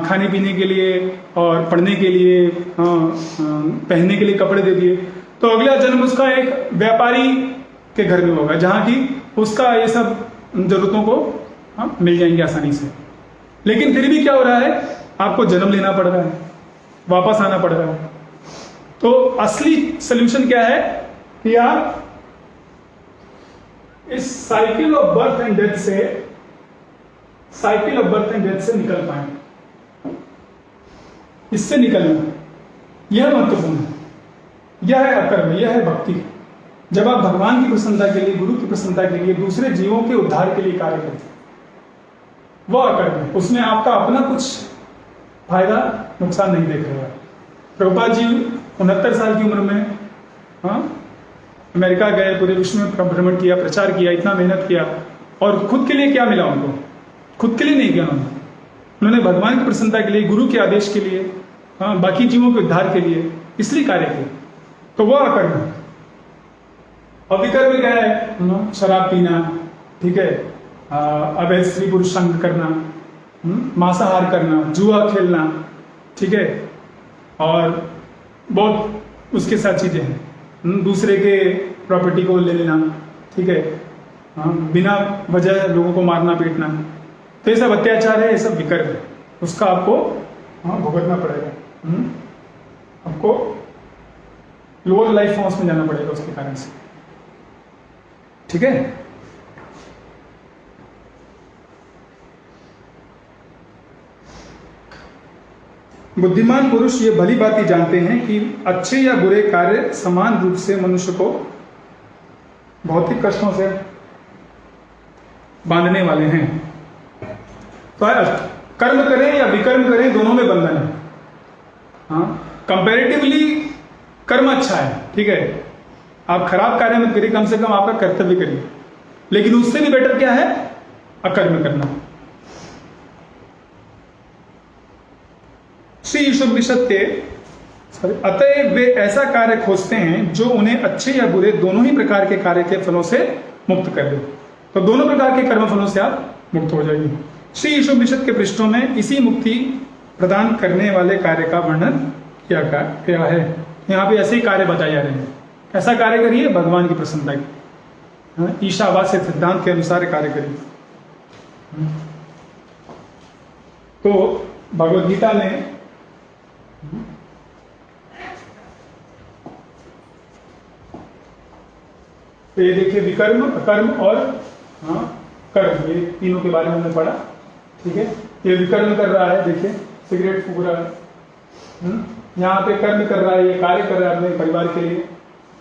खाने पीने के लिए और पढ़ने के लिए, पहनने के लिए कपड़े दे दिए, तो अगला जन्म उसका एक व्यापारी के घर में होगा जहाँ की उसका ये सब जरूरतों को मिल जाएंगे आसानी से। लेकिन फिर भी क्या हो रहा है, आपको जन्म लेना पड़ रहा है, वापस आना पड़ रहा है। तो असली सोल्यूशन क्या है कि आप इस cycle of birth and death से निकल पाए। इससे निकलना यह महत्वपूर्ण है। यह है अकर्म, यह है भक्ति। जब आप भगवान की प्रसन्नता के लिए, गुरु की प्रसन्नता के लिए, दूसरे जीवों के उद्धार के लिए कार्य करते हैं, वह अकर्म है। उसमें आपका अपना कुछ फायदा नुकसान नहीं देख रहे हैं। प्रभुपाद जी 69 साल की उम्र में अमेरिका गए, पूरे विश्व में भ्रमण किया, प्रचार किया, इतना मेहनत किया, और खुद के लिए क्या मिला उनको? खुद के लिए नहीं किया उन्होंने भगवान की प्रसन्नता के लिए, गुरु के आदेश के लिए, बाकी जीवों के उद्धार के लिए, इसलिए कार्य किया। तो वह अकर्म है। और विकर्म क्या है? शराब पीना, ठीक है, अवैध स्त्री पुरुष संग करना, मांसाहार करना, जुआ खेलना, ठीक है, और बहुत उसके साथ चीजें हैं, दूसरे के प्रॉपर्टी को ले लेना, ठीक है, बिना वजह लोगों को मारना पीटना, तो ये सब अत्याचार है, ये सब विकर्म है। उसका आपको भुगतना पड़ेगा। आपको लोअर लाइफ फॉर्म्स में जाना पड़ेगा उसके कारण से, ठीक है। बुद्धिमान पुरुष ये भली बात ही जानते हैं कि अच्छे या बुरे कार्य समान रूप से मनुष्य को भौतिक कष्टों से बांधने वाले हैं। तो कर्म करें या विकर्म करें, दोनों में बंधन है। कंपैरेटिवली कर्म अच्छा है, ठीक है, आप खराब कार्य मत करिए, कम से कम आपका कर्तव्य करिए। लेकिन उससे भी बेटर क्या है? अकर्म करना। श्री ईशोपनिषद के अतएव वे ऐसा कार्य खोजते हैं जो उन्हें अच्छे या बुरे दोनों ही प्रकार के कार्य के फलों से मुक्त कर दे। तो दोनों प्रकार के कर्म फलों से आप मुक्त हो जाएंगे। श्री ईशोपनिषद के पृष्ठों में इसी मुक्ति प्रदान करने वाले कार्य का वर्णन किया है। यहाँ पे ऐसे ही कार्य बताए जा रहे हैं। ऐसा कार्य करिए भगवान की प्रसन्नता की, ईशावास्य सिद्धांत के अनुसार कार्य करिए। तो भगवद गीता में तो ये देखिए, विकर्म, अकर्म और कर्म, ये तीनों के बारे में हमने पढ़ा, ठीक है। ये विकर्म कर रहा है, देखिए सिगरेट फूक रहा है, यहाँ पे कर्म कर रहा है, ये कार्य कर रहा है अपने परिवार के लिए,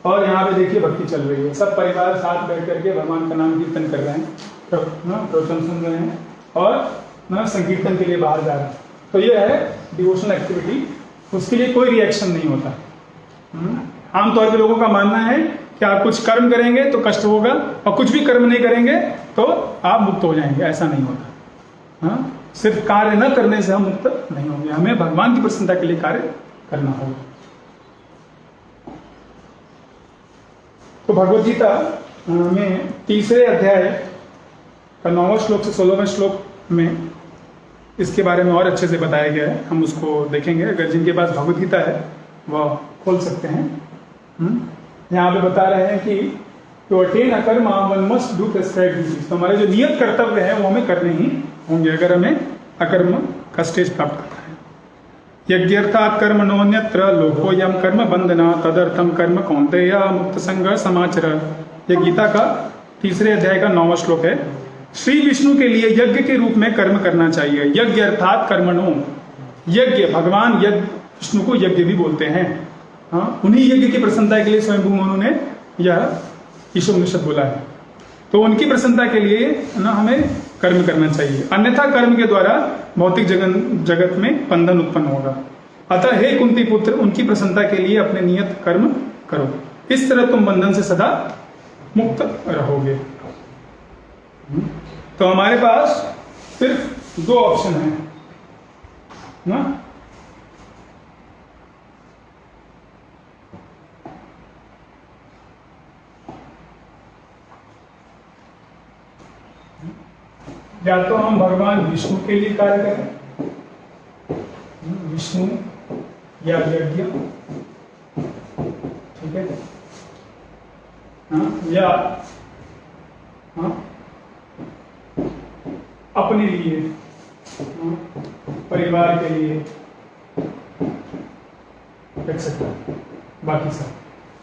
और यहाँ पे देखिए भक्ति चल रही है। सब परिवार साथ बैठ करके भगवान का नाम कीर्तन कर रहे हैं, प्रवचन सुन रहे हैं, और संकीर्तन के लिए बाहर जा रहे हैं। तो ये है डिवोशनल एक्टिविटी। उसके लिए कोई रिएक्शन नहीं होता। आमतौर पर लोगों का मानना है कि आप कुछ कर्म करेंगे तो कष्ट होगा, और कुछ भी कर्म नहीं करेंगे तो आप मुक्त हो जाएंगे। ऐसा नहीं होता। सिर्फ कार्य न करने से हम मुक्त नहीं होंगे, हमें भगवान की प्रसन्नता के लिए कार्य करना होगा। तो भगवद गीता में 3 अध्याय का 9वां श्लोक से 16वें श्लोक में इसके बारे में और अच्छे से बताया गया है। हम उसको देखेंगे। अगर जिनके पास भगवद गीता है वह खोल सकते हैं। यहाँ पे बता रहे हैं कि टू अटेन अकर्म one must do prescribed duties. तो हमारे जो नियत कर्तव्य है वो हमें करने ही होंगे अगर हमें अकर्म का स्टेज प्राप्त करना है। यज्ञर्थात् कर्म नोन्यत्र लोको यम कर्म बंधना तदर्थम कर्म कौन्तेय मुक्त संग समाचर। यह गीता का 3 अध्याय का 9वां श्लोक है। श्री विष्णु के लिए यज्ञ के रूप में कर्म करना चाहिए। यज्ञ अर्थात कर्मणो, यज्ञ, भगवान यज्ञ, विष्णु को यज्ञ भी बोलते हैं। उन्हीं यज्ञ की प्रसन्नता के लिए स्वयं उन्होंने यह ईशोपनिषद बोला है। तो उनकी प्रसन्नता के लिए ना हमें कर्म करना चाहिए, अन्यथा कर्म के द्वारा भौतिक जगत में बंधन उत्पन्न होगा। अतः हे कुंती पुत्र, उनकी प्रसन्नता के लिए अपने नियत कर्म करो, इस तरह तुम बंधन से सदा मुक्त रहोगे। तो हमारे पास सिर्फ 2 ऑप्शन है ना, या तो हम भगवान विष्णु के लिए कार्य करें, विष्णु या यज्ञ, ठीक है, या अपने लिए, परिवार के लिए, एक्सेट्रा, बाकी सब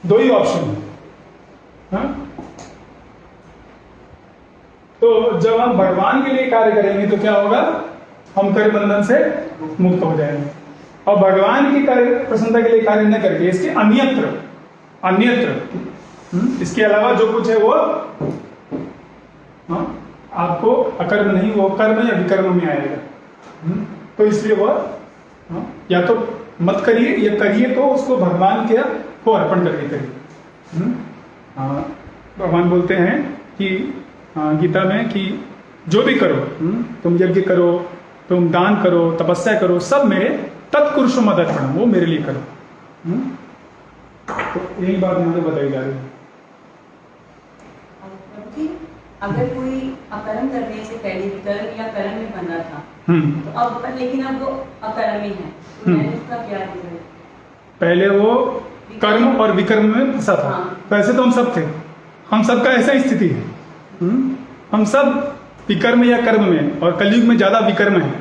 2 ही ऑप्शन है। हाँ? तो जब हम भगवान के लिए कार्य करेंगे तो क्या होगा, हम कर्म बंधन से मुक्त हो जाएंगे। और भगवान की कार्य प्रसन्नता के लिए कार्य न करके इसके अन्यत्र इसके अलावा जो कुछ है वो आपको अकर्म नहीं, वो कर्म या विकर्म में आएगा। तो इसलिए वह या तो मत करिए, या करिए तो उसको भगवान के को अर्पण करके करिए। भगवान बोलते हैं कि गीता में कि जो भी करो, तुम यज्ञ करो, तुम दान करो, तपस्या करो, सब मेरे तत्पुरुषो मदर्पण, वो मेरे लिए करो। तो यही बात यहाँ पे बताई जा रही है। अगर कोई अकर्म करने से पहले विकर्म या कर्म में बंधा था, तो अब लेकिन अब वो अकर्म में है, तो मैंने उसका क्या किया? पहले वो कर्म और विकर्म में फंसा था। तो ऐसे तो हम सब थे, हम सबका ऐसा ही स्थिति है। हम सब विकर्म या कर्म में, और कलयुग में ज्यादा विकर्म है,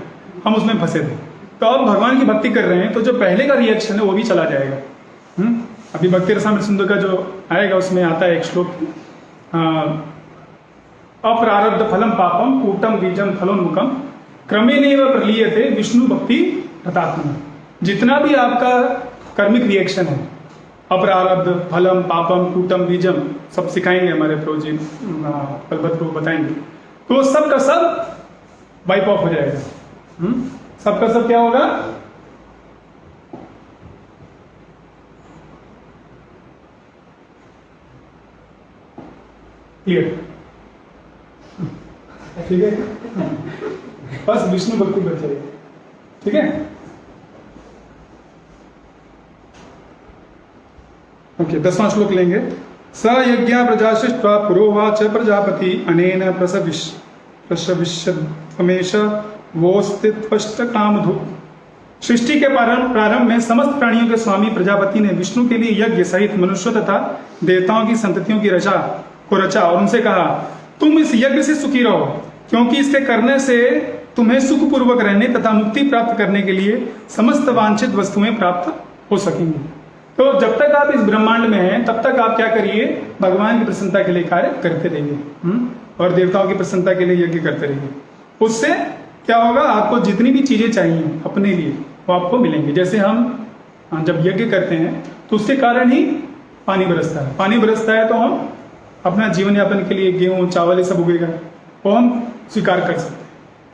हम उसमें फंसे थे। तो अब भगवान की भक्ति कर रहे हैं तो जो पहले का रिएक्शन है वो भी चला जाएगा। अभी भक्ति रसामृत सिंधु का जो आएगा उसमें आता है एक श्लोक, अप्रारब्ध फलम पापम कूटम बीजम फलोन्मुखम क्रमेणैव प्रलीयते विष्णु भक्ति रतात्मना। जितना भी आपका कर्मिक रिएक्शन है, अपरारब्ध फलम पापम कूटम बीजम, सब सिखाएंगे हमारे प्रभु जी, बलभद्र प्रभु बताएंगे, तो सब का सब वाइप ऑफ हो जाएगा। सबका सब क्या होगा, क्लियर, ठीक है। बस विष्णु भक्ति बचाइए, ठीक है। ओके, 10वां श्लोक लेंगे। स यज्ञा प्रजाशिष्ट्वा पुरोवाच प्रजापति अनेन प्रसविष्यमेष वोस्तित्वष्ट कामधु। सृष्टि के प्रारंभ में समस्त प्राणियों के स्वामी प्रजापति ने विष्णु के लिए यज्ञ सहित मनुष्य तथा देवताओं की संततियों की रचा और उनसे कहा, तुम इस यज्ञ से सुखी रहो, क्योंकि इसके करने से तुम्हें सुख पूर्वक रहने तथा मुक्ति प्राप्त करने के लिए समस्त वांछित वस्तुएं प्राप्त हो सकेंगी। तो जब तक आप इस ब्रह्मांड में हैं तब तक आप क्या करिए, भगवान की प्रसन्नता के लिए कार्य करते रहिए और देवताओं की प्रसन्नता के लिए यज्ञ करते रहिए। उससे क्या होगा, आपको जितनी भी चीजें चाहिए अपने लिए वो आपको मिलेंगी। जैसे हम जब यज्ञ करते हैं तो उसके कारण ही पानी बरसता है। पानी बरसता है तो हम अपना जीवन यापन के लिए गेहूं चावल ये सब उगेगा, वो हम स्वीकार कर सकते हैं।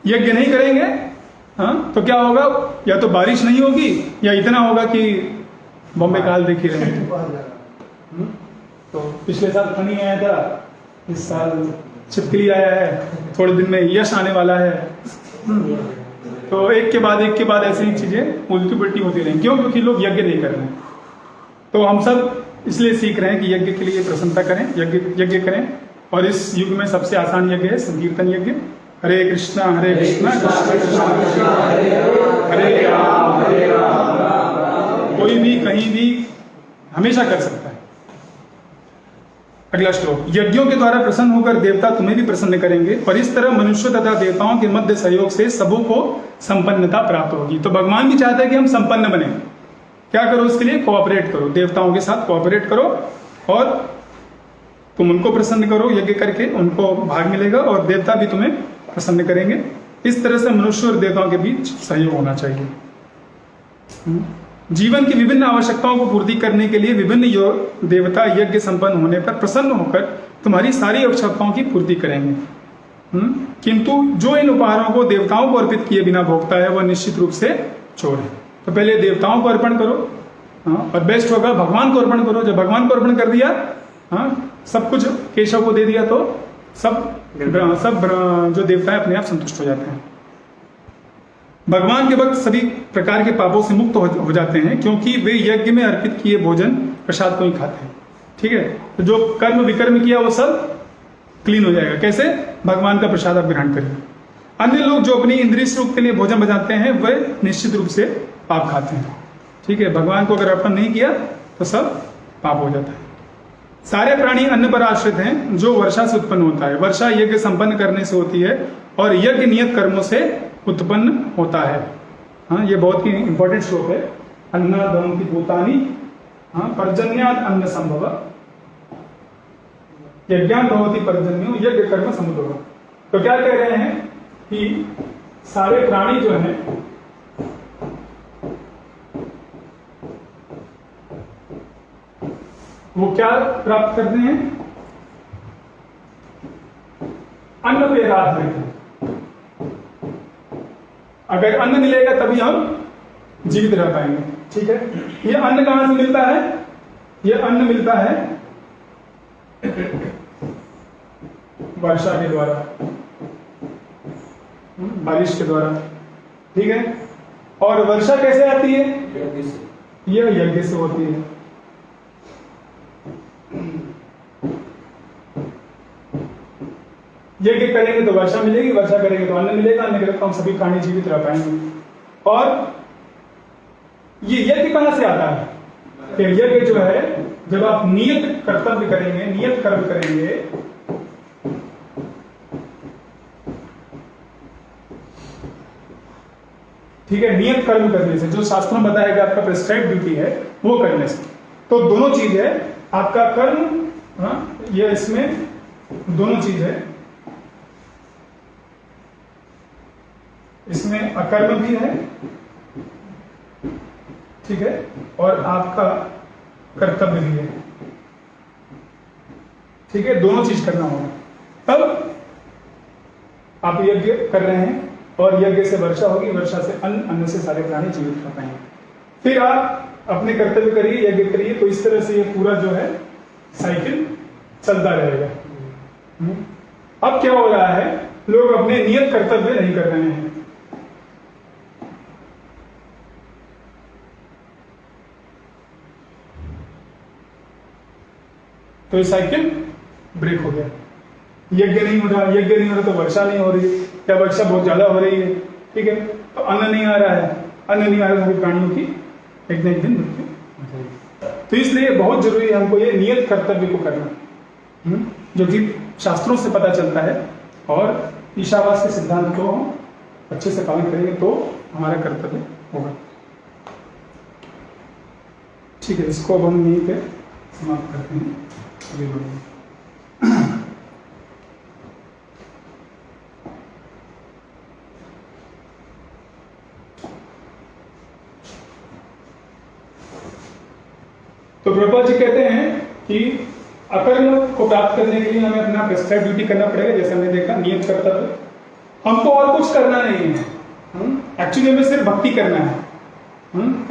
यज्ञ नहीं करेंगे तो क्या होगा, या तो बारिश नहीं होगी या इतना होगा कि बॉम्बे का हाल देख ही रहे हैं। तो पिछले साल फनी आया था, इस साल छिपकली आया है, थोड़े दिन में यश आने वाला है। तो एक के बाद ऐसी ही चीजें उल्टी पुल्टी होती रहेंगी। क्यों? क्योंकि लोग यज्ञ नहीं कर रहे हैं। तो हम सब इसलिए सीख रहे हैं कि यज्ञ के लिए प्रसन्नता करें, यज्ञ करें। और इस युग में सबसे आसान यज्ञ है संकीर्तन यज्ञ। हरे कृष्णा कृष्ण कृष्ण हरे राम हरे राम। कोई भी कहीं भी हमेशा कर सकता है। अगला श्लोक, यज्ञों के द्वारा प्रसन्न होकर देवता तुम्हें भी प्रसन्न करेंगे और इस तरह मनुष्य तथा देवताओं के मध्य सहयोग से सबों को संपन्नता प्राप्त होगी। तो भगवान भी चाहते हैं कि हम संपन्न बने। क्या करो इसके लिए, कोऑपरेट करो, देवताओं के साथ कोऑपरेट करो और तुम उनको प्रसन्न करो यज्ञ करके, उनको भाग मिलेगा और देवता भी तुम्हें प्रसन्न करेंगे। इस तरह से मनुष्य और देवताओं के बीच सहयोग होना चाहिए। जीवन की विभिन्न आवश्यकताओं को पूर्ति करने के लिए विभिन्न देवता यज्ञ संपन्न होने पर प्रसन्न होकर तुम्हारी सारी आवश्यकताओं की पूर्ति करेंगे। किंतु जो इन उपहारों को देवताओं को अर्पित किए बिना भोगता है वह निश्चित रूप से चोर है। तो पहले देवताओं को अर्पण करो, और बेस्ट होगा भगवान को अर्पण करो। जब भगवान को अर्पण कर दिया, सब कुछ केशव को दे दिया, तो सब जो देवता है अपने आप संतुष्ट हो जाते हैं। भगवान के भक्त सभी प्रकार के पापों से मुक्त हो जाते हैं, क्योंकि वे यज्ञ में अर्पित किए भोजन प्रसाद को ही खाते हैं। ठीक है, तो जो कर्म विकर्म किया वो सब क्लीन हो जाएगा। कैसे? भगवान का प्रसाद आप ग्रहण करें। अन्य लोग जो अपनी इंद्रिय सुख के लिए भोजन बजाते हैं वे निश्चित रूप से पाप खाते हैं। ठीक है, भगवान को अगर अर्पण नहीं किया तो सब पाप हो जाता है। सारे प्राणी अन्न पर आश्रित हैं, जो वर्षा से उत्पन्न होता है। वर्षा यज्ञ संपन्न करने से होती है और यज्ञ नियत कर्मों से उत्पन्न होता है। हाँ, ये बहुत ही इंपॉर्टेंट श्लोक है। अन्नादंति भूतानि पर्जन्याद अन्न संभव यज्ञान भवति पर्जन्यो यज्ञ कर्म समुद्र। तो क्या कह रहे हैं कि सारे प्राणी जो हैं वो क्या प्राप्त करते हैं? अन्न पे आधारित है। अगर अन्न मिलेगा तभी हम जीवित रह पाएंगे। ठीक है, ये अन्न कहां से मिलता है? ये अन्न मिलता है वर्षा के द्वारा, बारिश के द्वारा। ठीक है, और वर्षा कैसे आती है? यज्ञ से। यह यज्ञ से होती है। यज्ञ करेंगे तो वर्षा मिलेगी, वर्षा करेंगे तो अन्न मिलेगा, अन्न करेंगे तो हम सभी प्राणी जीवित रह पाएंगे। और ये यज्ञ कहां से आता है? कि यज्ञ जो है, जब आप नियत कर्तव्य करेंगे, नियत कर्म करेंगे, ठीक है, नियत कर्म करने से, जो शास्त्रों में बताया कि आपका प्रेस्क्राइब ड्यूटी है वो करने से, तो दोनों चीज है आपका कर्म। ये इसमें दोनों चीज है, इसमें अकर्म भी है, ठीक है, और आपका कर्तव्य भी है। ठीक है, दोनों चीज करना होगा, तब आप यज्ञ कर रहे हैं और यज्ञ से वर्षा होगी, वर्षा से अन्न, अन्न से सारे प्राणी जीवित रह पाएंगे। फिर आप अपने कर्तव्य करिए, यज्ञ करिए, तो इस तरह से ये पूरा जो है साइकिल चलता रहेगा। अब क्या हो रहा है? लोग अपने नियत कर्तव्य नहीं कर रहे हैं, तो ये साइकिल ब्रेक हो गया। यज्ञ नहीं हो रहा, यज्ञ नहीं हो रहा तो वर्षा नहीं हो रही, या वर्षा बहुत ज्यादा हो रही है, ठीक है, तो अन्न नहीं आ रहा है, अन्न नहीं आ रहा है, प्राणियों की एक न एक दिन मृत्यु हो जाएगी। तो इसलिए बहुत जरूरी है हमको ये नियत कर्तव्य को करना, जो कि शास्त्रों से पता चलता है, और ईशावास के सिद्धांत को हम अच्छे से पालन करेंगे तो हमारा कर्तव्य होगा। ठीक है, इसको अब हम यहीं पे समाप्त करते हैं। आगे बढ़ेंगे। तो प्रभुपाद जी कहते हैं कि अकर्म को प्राप्त करने के लिए हमें अपना प्रेस्क्राइब ड्यूटी करना पड़ेगा, जैसे हमने देखा नियत कर्तव्य। हमको और कुछ करना नहीं है, एक्चुअली हमें सिर्फ भक्ति करना है।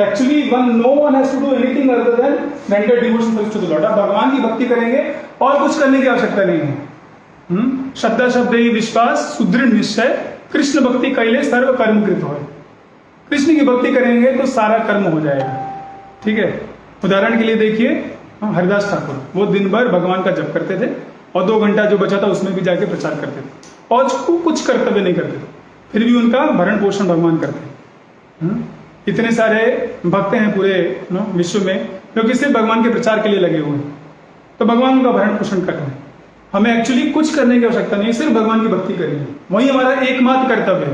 Actually no one has to do anything other than render devotion service to the Lord. आप भगवान की भक्ति करेंगे और कुछ करने की आवश्यकता नहीं है। श्रद्धा शब्द ही विश्वास सुदृढ़ निश्चय कृष्ण भक्ति कैले सर्व कर्म कृत हो। कृष्ण की भक्ति करेंगे तो सारा कर्म हो जाएगा। ठीक है, उदाहरण के लिए देखिए हरिदास ठाकुर, वो दिन भर भगवान का जप करते थे और 2 घंटा जो बचा था उसमें भी जाके प्रचार करते थे और कुछ कर्तव्य नहीं करते थे, फिर भी उनका भरण पोषण भगवान करते। इतने सारे भक्त हैं पूरे विश्व में जो कि सिर्फ भगवान के प्रचार के लिए लगे हुए हैं, तो भगवान उनका भरण पोषण कर रहे हैं। हमें एक्चुअली कुछ करने की आवश्यकता नहीं, सिर्फ भगवान की भक्ति करनी है, वही हमारा एकमात्र कर्तव्य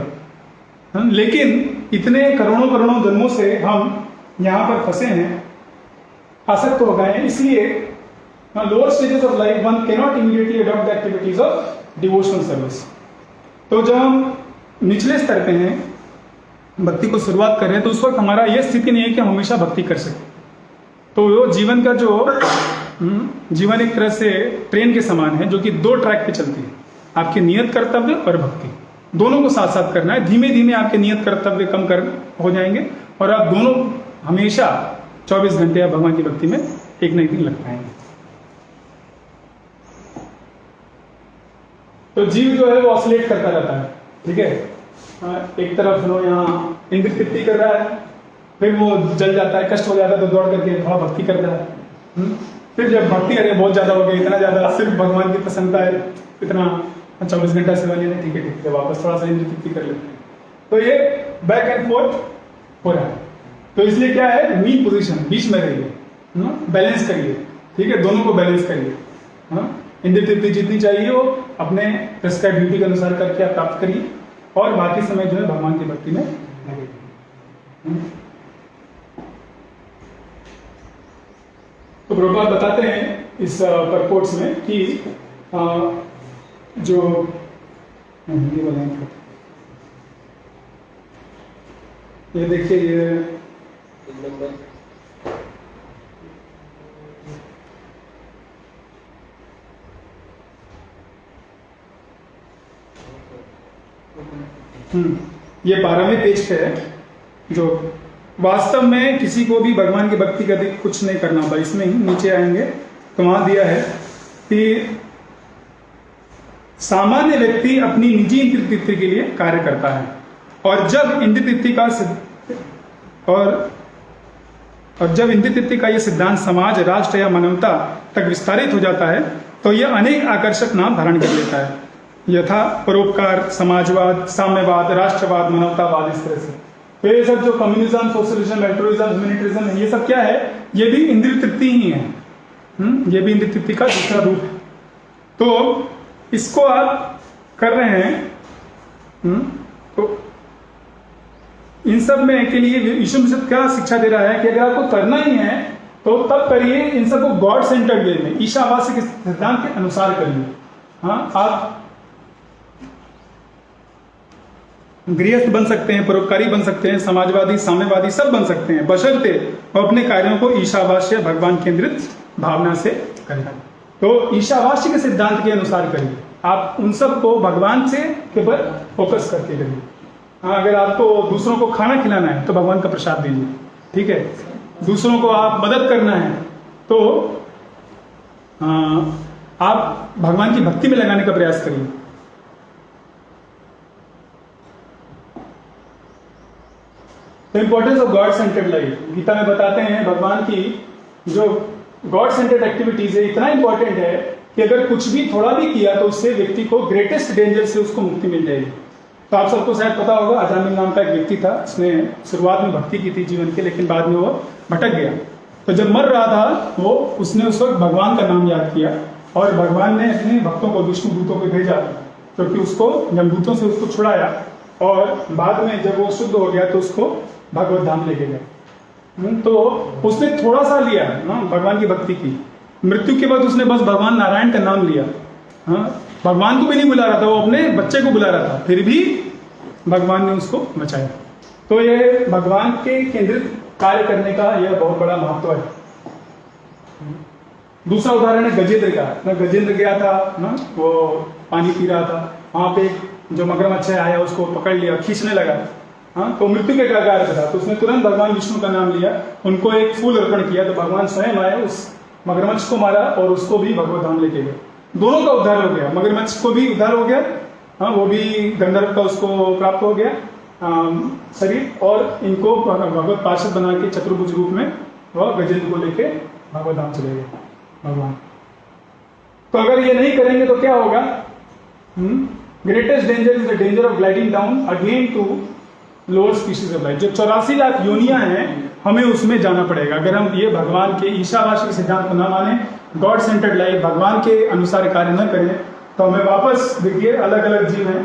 है। लेकिन इतने करोड़ों करोड़ों जन्मों से हम यहाँ पर फंसे हैं, आसक्त हो गए हैं, इसलिए lower stages of life one can not immediately adopt the activities of devotional service. तो जब हम निचले स्तर पे हैं, भक्ति को शुरुआत कर रहे हैं, तो उस वक्त हमारा यह स्थिति नहीं है कि हम हमेशा भक्ति कर सकें। तो वो जीवन का जो जीवन एक तरह से ट्रेन के समान है जो कि 2 ट्रैक पे चलती है। आपके नियत कर्तव्य और भक्ति दोनों को साथ साथ करना है। धीमे धीमे आपके नियत कर्तव्य कम कर हो जाएंगे और आप दोनों हमेशा 24 घंटे आप भगवान की भक्ति में एक न एक दिन लग पाएंगे। तो जीव जो है वो ऑसिलेट करता रहता है, ठीक है। एक तरफ लो यहाँ इंद्र तृप्ति कर रहा है, फिर वो जल जाता है, कष्ट हो जाता है तो दौड़ करके थोड़ा भक्ति करता है। फिर जब भक्ति अरे बहुत ज्यादा हो गया, इतना ज्यादा सिर्फ भगवान की प्रसन्नता है, इतना 24 घंटा सेवा लेना, ठीक है वापस थोड़ा सा इंद्र तृप्ति कर लेते हैं। तो ये बैक एंड फोर्थ हो रहा है। तो इसलिए क्या है, मीन पोजीशन, बीच में रहिए, बैलेंस करिए, ठीक है, दोनों को बैलेंस करिए। इंद्र तृप्ति जितनी चाहिए वो अपने प्रेस्क्राइब ड्यूटी के अनुसार करके आप प्राप्त करिए और बाकी समय जो है भगवान की भक्ति में लगे। तो प्रभुपाद बताते हैं इस परपोर्ट्स में कि जो ये देखिए ये ये 12वें पेज पे है, जो वास्तव में किसी को भी भगवान की भक्ति का कुछ नहीं करना होता। इसमें ही नीचे आएंगे तो वहां दिया है कि सामान्य व्यक्ति अपनी निजी इंद्र तृप्ति के लिए कार्य करता है और जब इंद्र तृप्ति का यह सिद्धांत समाज, राष्ट्र या मानवता तक विस्तारित हो जाता है तो यह अनेक आकर्षक नाम धारण कर लेता है, यथा परोपकार, समाजवाद, साम्यवाद, राष्ट्रवाद, मानवतावाद, इस तरह से। तो ये सब जो कम्युनिज्म, सोशलिज्म, एल्ट्रुइज्म, ह्यूमैनिटिज्म है, ये सब क्या है, ये भी इंद्रिय तृप्ति ही है। ये भी इंद्रिय तृप्ति का दूसरा रूप है। तो इसको आप कर रहे हैं, तो इन सब में के लिए यीशु मसीह क्या शिक्षा दे रहा है कि अगर आपको करना ही है तो तब करिए इन सबको गॉड सेंटर्ड वे में, ईशावास्य के सिद्धांत के अनुसार करिए। आप गृहस्थ बन सकते हैं, परोपकारी बन सकते हैं, समाजवादी, साम्यवादी सब बन सकते हैं, बशर्ते वो अपने कार्यों को ईशावास्य, भगवान केंद्रित भावना से करें। तो ईशावास्य के सिद्धांत के अनुसार करिए। आप उन सब को भगवान से केवल फोकस करके करिए। अगर आपको दूसरों को खाना खिलाना है तो भगवान का प्रसाद दीजिए, ठीक है। दूसरों को आप मदद करना है तो आप भगवान की भक्ति में लगाने का प्रयास करिए। तो importance of God centred life, Gita में बताते हैं भगवान की जो गॉड सेंटर्ड एक्टिविटीज है इतना इंपॉर्टेंट है कि अगर कुछ भी थोड़ा भी किया तो उससे व्यक्ति को ग्रेटेस्ट डेंजर से उसको मुक्ति मिल जाएगी। तो आप सबको शायद पता होगा, अजामिल नाम का एक व्यक्ति था, उसने शुरुआत में भक्ति की थी जीवन के, लेकिन बाद में वो भटक गया। तो जब मर रहा था वो, उसने उस वक्त भगवान का नाम याद किया और भगवान ने अपने भक्तों को, दुष्ट दूतों को भेजा, क्योंकि उसको यमदूतों से उसको छुड़ाया और बाद में जब वो शुद्ध हो गया तो उसको भगवत धाम लेके गए। तो उसने थोड़ा सा लिया भगवान की भक्ति की, मृत्यु के बाद उसने बस भगवान नारायण का नाम लिया। भगवान को भी नहीं बुला रहा था, वो अपने बच्चे को बुला रहा था, फिर भी भगवान ने उसको बचाया। तो ये भगवान के केंद्रित कार्य करने का यह बहुत बड़ा महत्व है। दूसरा उदाहरण है गजेंद्र का। गजेंद्र गया था ना, वो पानी पी रहा था, वहां पे जो मगरमच्छ आया उसको पकड़ लिया, खींचने लगा। तो मृत्यु के कगार पे था, तो उसने तुरंत भगवान विष्णु का नाम लिया, उनको एक फूल अर्पण किया, तो भगवान स्वयं आए, उस मगरमच्छ को मारा और उसको भी भगवत धाम लेके गए। दोनों का उद्धार हो गया, मगरमच्छ को भी उद्धार हो गया, वो भी गंधर्व का उसको प्राप्त हो गया शरीर, और इनको भगवत पार्षद बना के चतुर्भुज रूप में वह गजेंद्र को लेके भगवत धाम चले गए भगवान। तो अगर ये नहीं करेंगे तो क्या होगा? Greatest danger is the danger of gliding down again to lower species of life. जो 84 लाख योनियां हैं, हमें उसमें जाना पड़ेगा अगर हम ये भगवान के ईशावास्य के सिद्धांत को न माने, गॉड सेंटर्ड लाइफ, भगवान के अनुसार कार्य न करें, तो हमें वापस देखिए अलग अलग जीव हैं,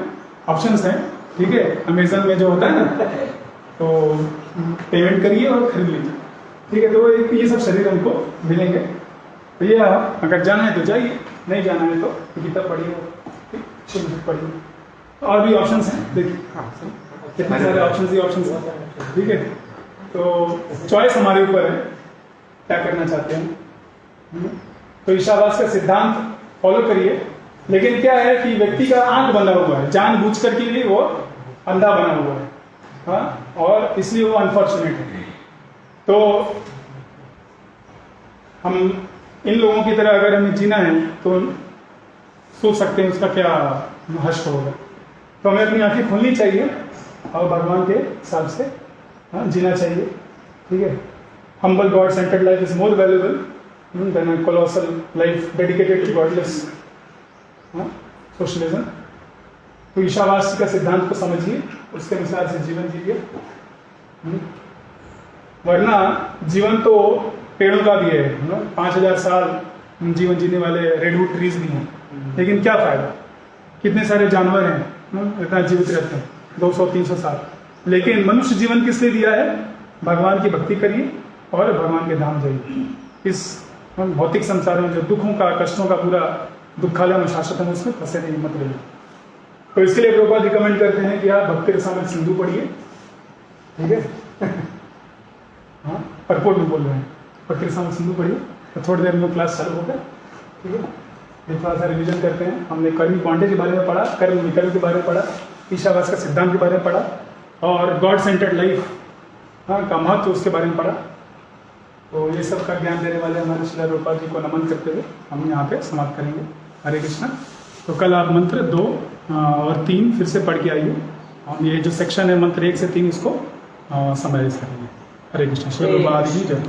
ऑप्शंस हैं, ठीक है। अमेजन में जो होता है ना, तो पेमेंट करिए और खरीद लीजिए, ठीक है। तो ये सब शरीर हमको मिलेंगे। तो ये अगर जाना है तो जाइए, नहीं जाना है तो गीता पढ़िए, शुद्ध पढ़िए। और भी ऑप्शंस हैं, देखिए कितने सारे ऑप्शंस ही ऑप्शंस हैं, ठीक है। तो चॉइस हमारे ऊपर है, क्या करना चाहते हैं। तो ईशावास का सिद्धांत फॉलो करिए। लेकिन क्या है कि व्यक्ति का आंख बंधा हुआ है, जानबूझ करके भी वो अंधा बना हुआ है, हाँ, और इसलिए वो अनफॉर्चुनेट है। तो हम इन लोगों की तरह अगर हमें जीना है तो सोच सकते हैं उसका क्या हश्र होगा। तो हमें अपनी आंखें खोलनी चाहिए और भगवान के हिसाब से, हाँ, जीना चाहिए, ठीक है। Humble God centred life is more valuable than a colossal life dedicated to godless socialism. तो ईशावासी का सिद्धांत को समझिए, उसके अनुसार से जीवन जीजिए, वरना जीवन तो पेड़ों का भी है, 5000 साल जीवन जीने वाले रेडवुड ट्रीज भी हैं, लेकिन क्या फायदा, कितने सारे जानवर हैं इतना जीवित रहते हैं 200-300 साल। लेकिन मनुष्य जीवन किस लिए दिया है? भगवान की भक्ति करिए और भगवान के धाम जाइए। इस भौतिक संसार में जो दुखों का, कष्टों का पूरा दुखालय में शाश्वत है, उसमें फंसे नहीं, मत रहिए। तो इसके लिए प्रभुपाद रिकमेंड करते हैं कि आप भक्ति रसामृत सिंधु पढ़िए, ठीक है। हाँ, परपोर्ट में बोल रहे हैं, भक्ति रसामृत सिंधु पढ़िए, तो थोड़ी देर में क्लास चालू होगा, ठीक है। थोड़ा सा रिविजन करते हैं। हमने कर्म क्वांटिटी के बारे में पढ़ा, कर्म विकर्म के बारे में पढ़ा, ईशावास का सिद्धांत के बारे में पढ़ा, और गॉड सेंटर्ड लाइफ, हाँ, का महत्व उसके बारे में पढ़ा। तो ये सब का ज्ञान देने वाले हमारे श्री प्रभुपाद जी को नमन करते हुए हम यहाँ पे समाप्त करेंगे। हरे कृष्णा। तो कल आप मंत्र 2 और 3 फिर से पढ़ के आइए। हम ये जो सेक्शन है मंत्र 1 से 3 इसको समराइज करेंगे। हरे कृष्णा। श्री प्रभुपाद जी जय।